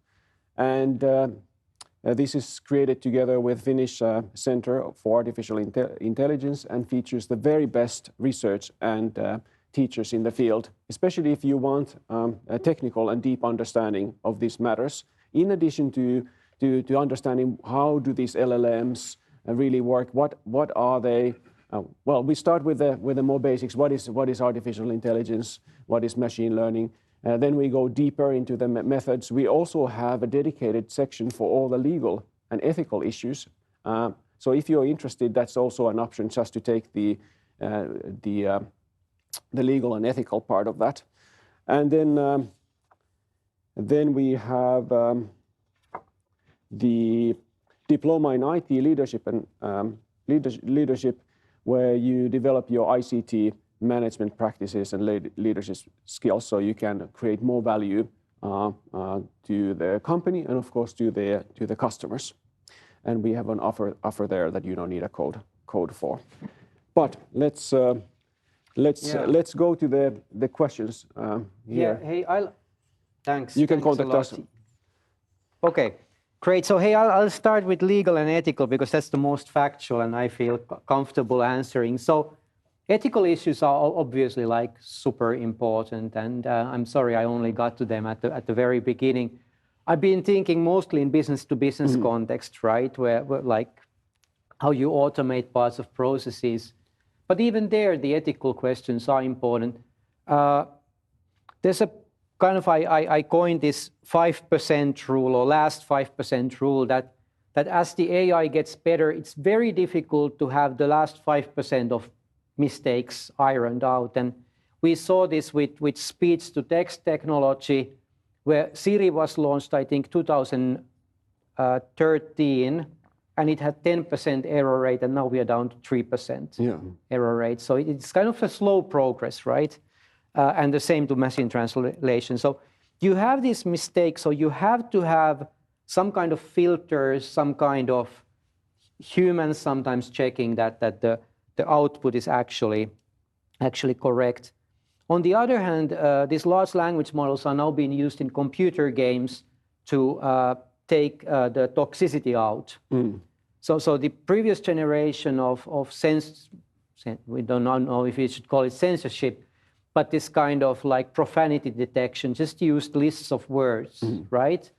And this is created together with Finnish Center for Artificial Intelligence and features the very best research and teachers in the field, especially if you want a technical and deep understanding of these matters, in addition to to understanding how do these LLMs really work. What are they? Well, we start with the more basics. What is artificial intelligence? What is machine learning? Then we go deeper into the methods. We also have a dedicated section for all the legal and ethical issues. So if you're interested, that's also an option, just to take the legal and ethical part of that. And then we have the diploma in IT leadership and leadership, where you develop your ICT management practices and leadership skills, so you can create more value to the company and of course to the customers. And we have an offer there that you don't need a code for. But let's go to the questions here. Yeah. Hey, thanks. You can Thanks contact us. Okay. Great. So, hey, I'll start with legal and ethical because that's the most factual and I feel comfortable answering. So, ethical issues are obviously like super important, and I'm sorry I only got to them at the very beginning. I've been thinking mostly in business-to-business context, right, where like how you automate parts of processes. But even there, the ethical questions are important. There's a kind of, I coined this 5% rule, or last 5% rule, that as the AI gets better, it's very difficult to have the last 5% of mistakes ironed out. And we saw this with speech-to-text technology, where Siri was launched, I think, 2013, and it had 10% error rate, and now we are down to 3% error rate. So it's kind of a slow progress, right? And the same to machine translation. So you have these mistakes, so you have to have some kind of filters, some kind of humans sometimes checking that the output is actually correct. On the other hand, these large language models are now being used in computer games to take the toxicity out. So the previous generation of we don't know if you should call it censorship, but this kind of like profanity detection just used lists of words, right?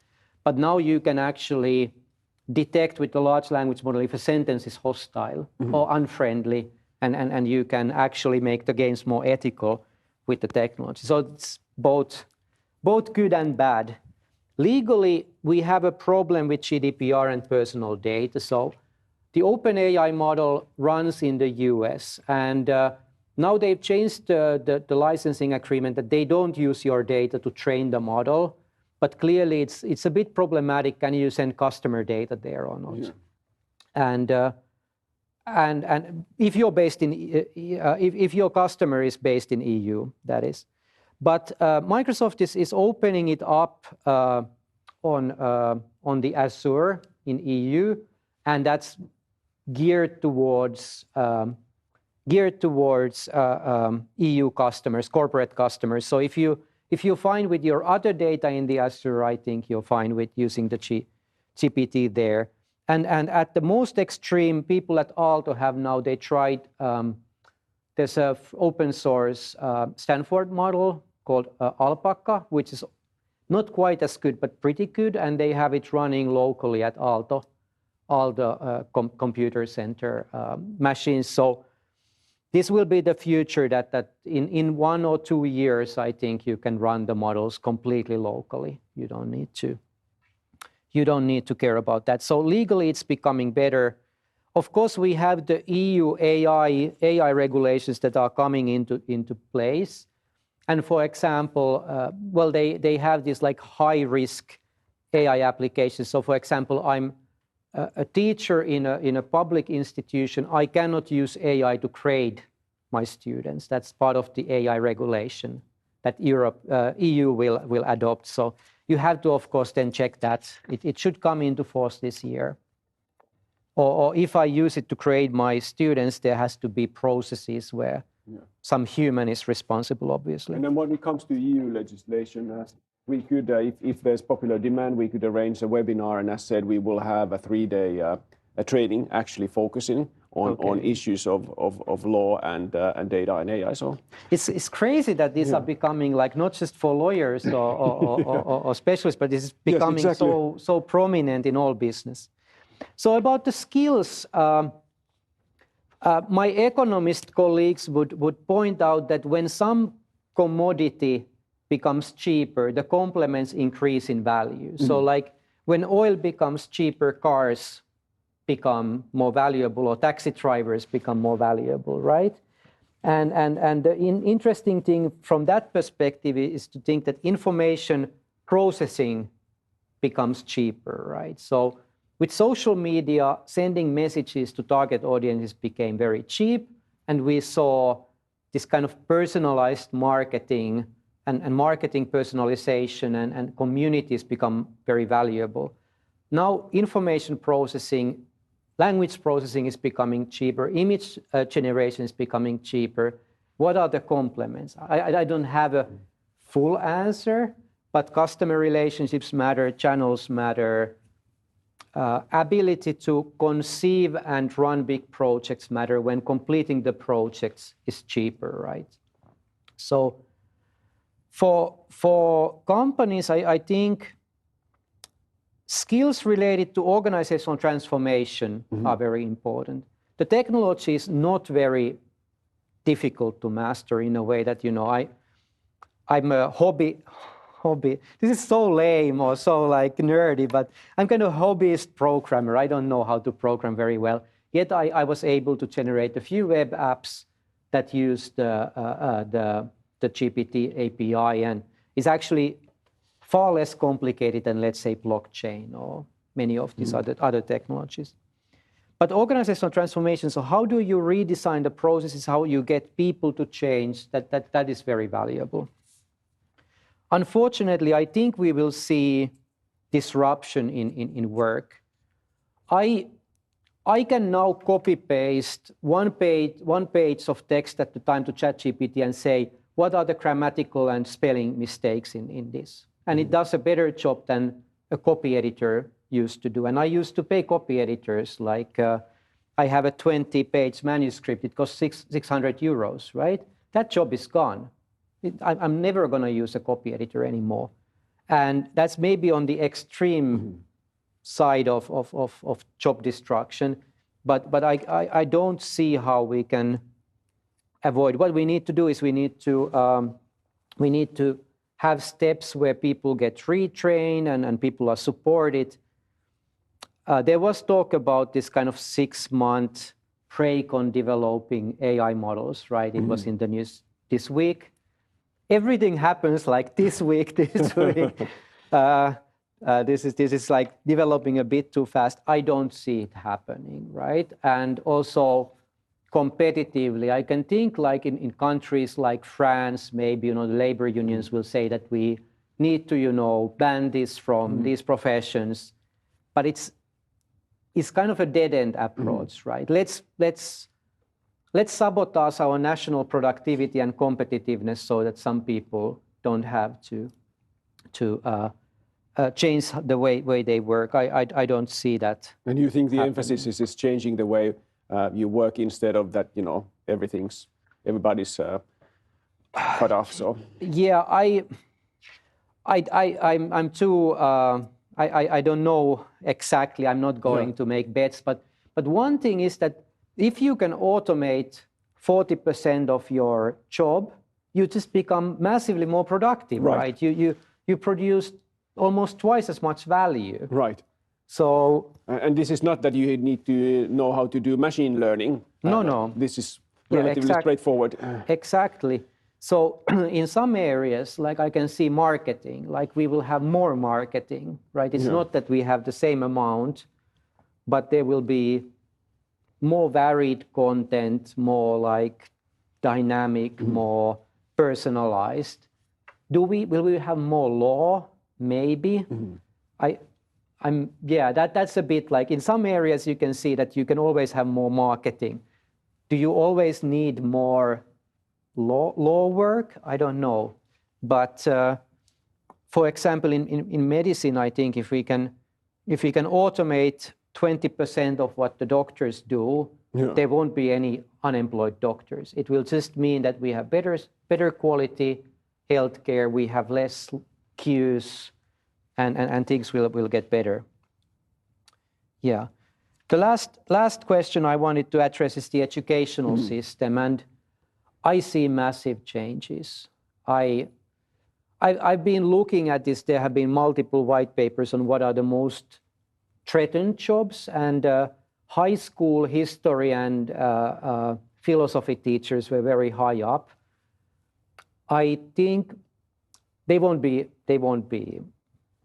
But now you can actually detect with the large language model if a sentence is hostile or unfriendly, and you can actually make the games more ethical with the technology. So it's both good and bad. Legally, we have a problem with GDPR and personal data. So the OpenAI model runs in the US, and now they've changed the licensing agreement that they don't use your data to train the model, but clearly it's a bit problematic. Can you send customer data there or not? Yeah. And if you're based in if your customer is based in EU, that is. But Microsoft is opening it up on the Azure in EU, and that's geared towards EU customers, corporate customers. So if you find with your other data in the Azure, I think you're fine with using the GPT there. And at the most extreme, people at Aalto have now, they tried, there's a open source Stanford model called Alpaca, which is not quite as good, but pretty good. And they have it running locally at Aalto, all the computer center machines. So this will be the future that in 1 or 2 years, I think you can run the models completely locally. You don't need to care about that. So legally, it's becoming better. Of course, we have the EU AI regulations that are coming into place. And for example, well, they have these like high risk AI applications. So for example, I'm a teacher in a public institution. I cannot use AI to grade my students. That's part of the AI regulation that EU will adopt. So you have to, of course, then check that. It should come into force this year. Or if I use it to grade my students, there has to be processes where some human is responsible, obviously. And then when it comes to EU legislation, we could, if there's popular demand, we could arrange a webinar. And as said, we will have a 3-day training actually focusing on issues of law and data and AI. So it's crazy that these are becoming like not just for lawyers or specialists, but this is becoming so prominent in all business. So about the skills, my economist colleagues would point out that when some commodity becomes cheaper, the complements increase in value. So like when oil becomes cheaper, cars become more valuable, or taxi drivers become more valuable, right? And the interesting thing from that perspective is to think that information processing becomes cheaper, right? So with social media, sending messages to target audiences became very cheap, and we saw this kind of personalized marketing and marketing personalization and communities become very valuable. Now information processing, language processing is becoming cheaper, image generation is becoming cheaper. What are the complements? I don't have a full answer, but customer relationships matter, channels matter, ability to conceive and run big projects matter when completing the projects is cheaper, right? So for companies, I think skills related to organizational transformation are very important. The technology is not very difficult to master in a way that, you know, I'm a hobby. This is so lame or so like nerdy, but I'm kind of a hobbyist programmer. I don't know how to program very well. Yet I was able to generate a few web apps that use the GPT API, and it's actually far less complicated than, let's say, blockchain or many of these other technologies. But organizational transformation, so how do you redesign the processes, how you get people to change, that is very valuable. Unfortunately, I think we will see disruption in work. I can now copy-paste one page of text at the time to ChatGPT and say, what are the grammatical and spelling mistakes in this? And it does a better job than a copy editor used to do. And I used to pay copy editors, like I have a 20-page manuscript, it costs 600 euros, right? That job is gone. I'm never going to use a copy editor anymore. And that's maybe on the extreme side of job destruction. But I don't see how we can avoid. What we need to do is we need to have steps where people get retrained and people are supported. There was talk about this kind of 6-month break on developing AI models, right? It was in the news this week. Everything happens like this week. This is like developing a bit too fast. I don't see it happening, right? And also competitively, I can think like in countries like France, maybe, you know, the labor unions will say that we need to, you know, ban this from these professions, but it's kind of a dead-end approach, right? Let's sabotage our national productivity and competitiveness so that some people don't have to change the way they work. I don't see that. And you think the emphasis is changing the way you work instead of that, you know, everybody's cut off. So yeah, I'm too. I don't know exactly. I'm not going to make bets, but one thing is that if you can automate 40% of your job, you just become massively more productive, right? You produce almost twice as much value. Right. So. And this is not that you need to know how to do machine learning. No. This is relatively straightforward. Exactly. So in some areas, like I can see marketing, like we will have more marketing, right? It's not that we have the same amount, but there will be more varied content, more like dynamic, more personalized. Will we have more law? Maybe. That's a bit like in some areas you can see that you can always have more marketing. Do you always need more law work? I don't know. But for example, in medicine, I think if we can automate 20% of what the doctors do, there won't be any unemployed doctors. It will just mean that we have better quality healthcare, we have less queues, and things will get better. Yeah. The last question I wanted to address is the educational system, and I see massive changes. I've been looking at this. There have been multiple white papers on what are the most threatened jobs, and high school history and philosophy teachers were very high up. I think they won't be,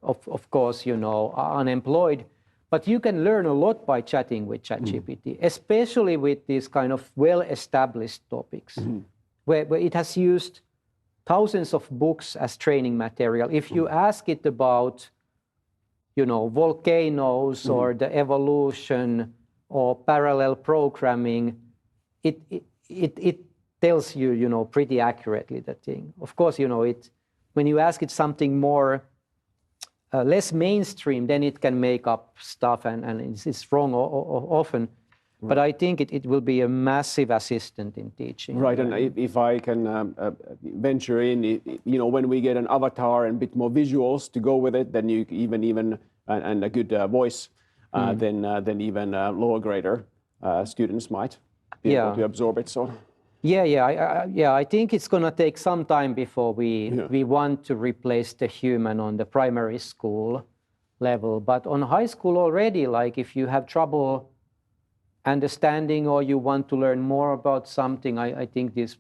of course, unemployed, but you can learn a lot by chatting with ChatGPT, especially with these kind of well-established topics, where it has used thousands of books as training material. If you ask it about, volcanoes or the evolution or parallel programming, it tells you, pretty accurately the thing. Of course, when you ask it something more less mainstream, then it can make up stuff and it's wrong often. But I think it will be a massive assistant in teaching. Right, and if I can venture in, when we get an avatar and a bit more visuals to go with it, then you even and a good voice, then even lower grader students might be able to absorb it. So. Yeah. I think it's going to take some time before we want to replace the human on the primary school level. But on high school already, like if you have trouble understanding or you want to learn more about something, I think these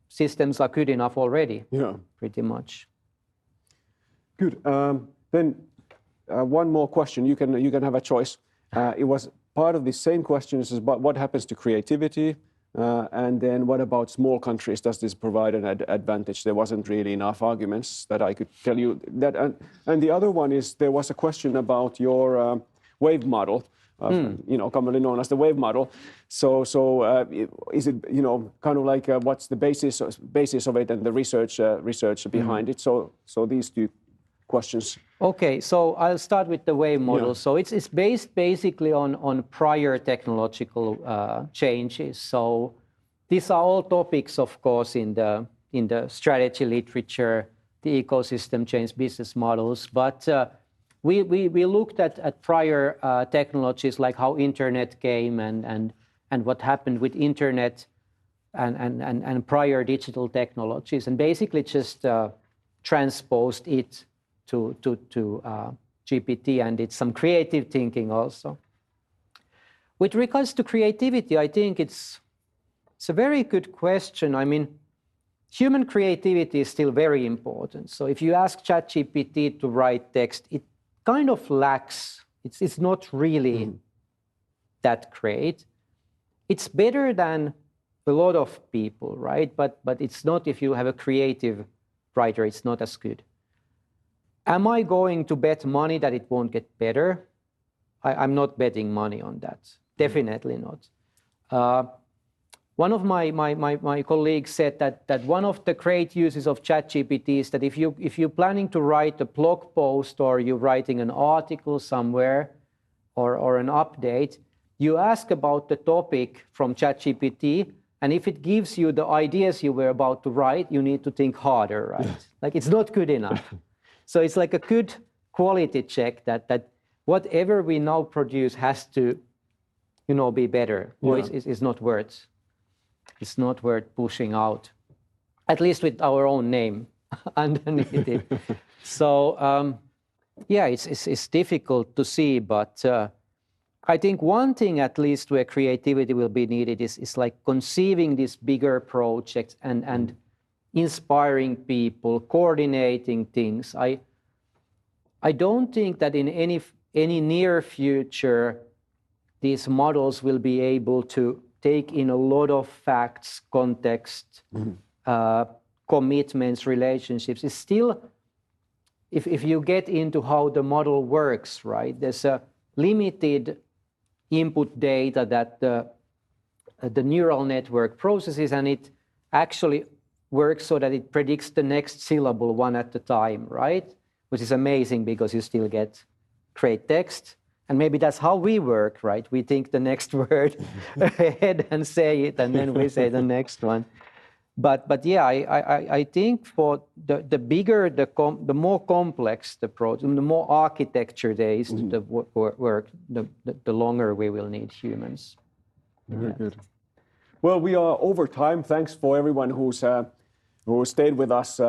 systems are good enough already. Yeah. Pretty much. Good. Then one more question. You can have a choice. It was part of the same questions is about what happens to creativity. And then what about small countries? Does this provide an advantage? There wasn't really enough arguments that I could tell you that. And the other one is there was a question about your wave model, commonly known as the wave model. So is it kind of like what's the basis of it and the research behind it? So these two questions. Okay, so I'll start with the wave model. So it's based basically on prior technological changes. So these are all topics, of course, in the strategy literature, the ecosystem change, business models. But we looked at prior technologies like how internet came and what happened with internet and prior digital technologies, and basically just transposed it to GPT and did some creative thinking also. With regards to creativity, I think it's a very good question. I mean, human creativity is still very important. So if you ask ChatGPT to write text, it kind of lacks. It's not really that great. It's better than a lot of people, right? But it's not, if you have a creative writer, it's not as good. Am I going to bet money that it won't get better? I'm not betting money on that. Definitely not. One of my colleagues said that one of the great uses of ChatGPT is that if you're planning to write a blog post or you're writing an article somewhere or an update, you ask about the topic from ChatGPT, and if it gives you the ideas you were about to write, you need to think harder, right? Like it's not good enough. So it's like a good quality check that whatever we now produce has to, be better. Or it's not worth. It's not worth pushing out, at least with our own name underneath it. So it's difficult to see, but I think one thing at least where creativity will be needed is like conceiving these bigger projects and inspiring people, coordinating things. I don't think that in any near future these models will be able to take in a lot of facts, context, commitments, relationships. It's still, if you get into how the model works, right? There's a limited input data that the neural network processes, and it actually works so that it predicts the next syllable one at a time, right? Which is amazing because you still get great text And maybe that's how we work, right? We think the next word ahead and say it, and then we say the next one. But yeah, I think for the bigger, the more complex the project, the more architecture there is to the work, the longer we will need humans. Very good. Well, we are over time. Thanks for everyone who stayed with us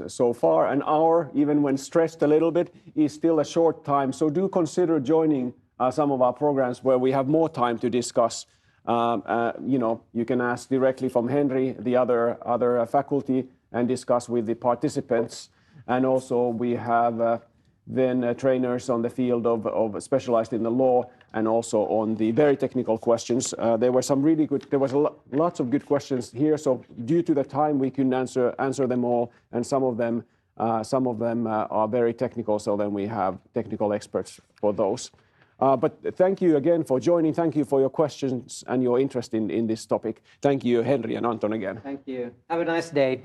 so far. An hour, even when stressed a little bit, is still a short time. So do consider joining some of our programs where we have more time to discuss. You can ask directly from Henri, the other faculty, and discuss with the participants. And also we have then trainers on the field of specialized in the law and also on the very technical questions. There were some really good, there was lots of good questions here. So due to the time, we couldn't answer them all, and some of them are very technical. So then we have technical experts for those. But thank you again for joining. Thank you for your questions and your interest in this topic. Thank you, Henri and Anton, again. Thank you. Have a nice day.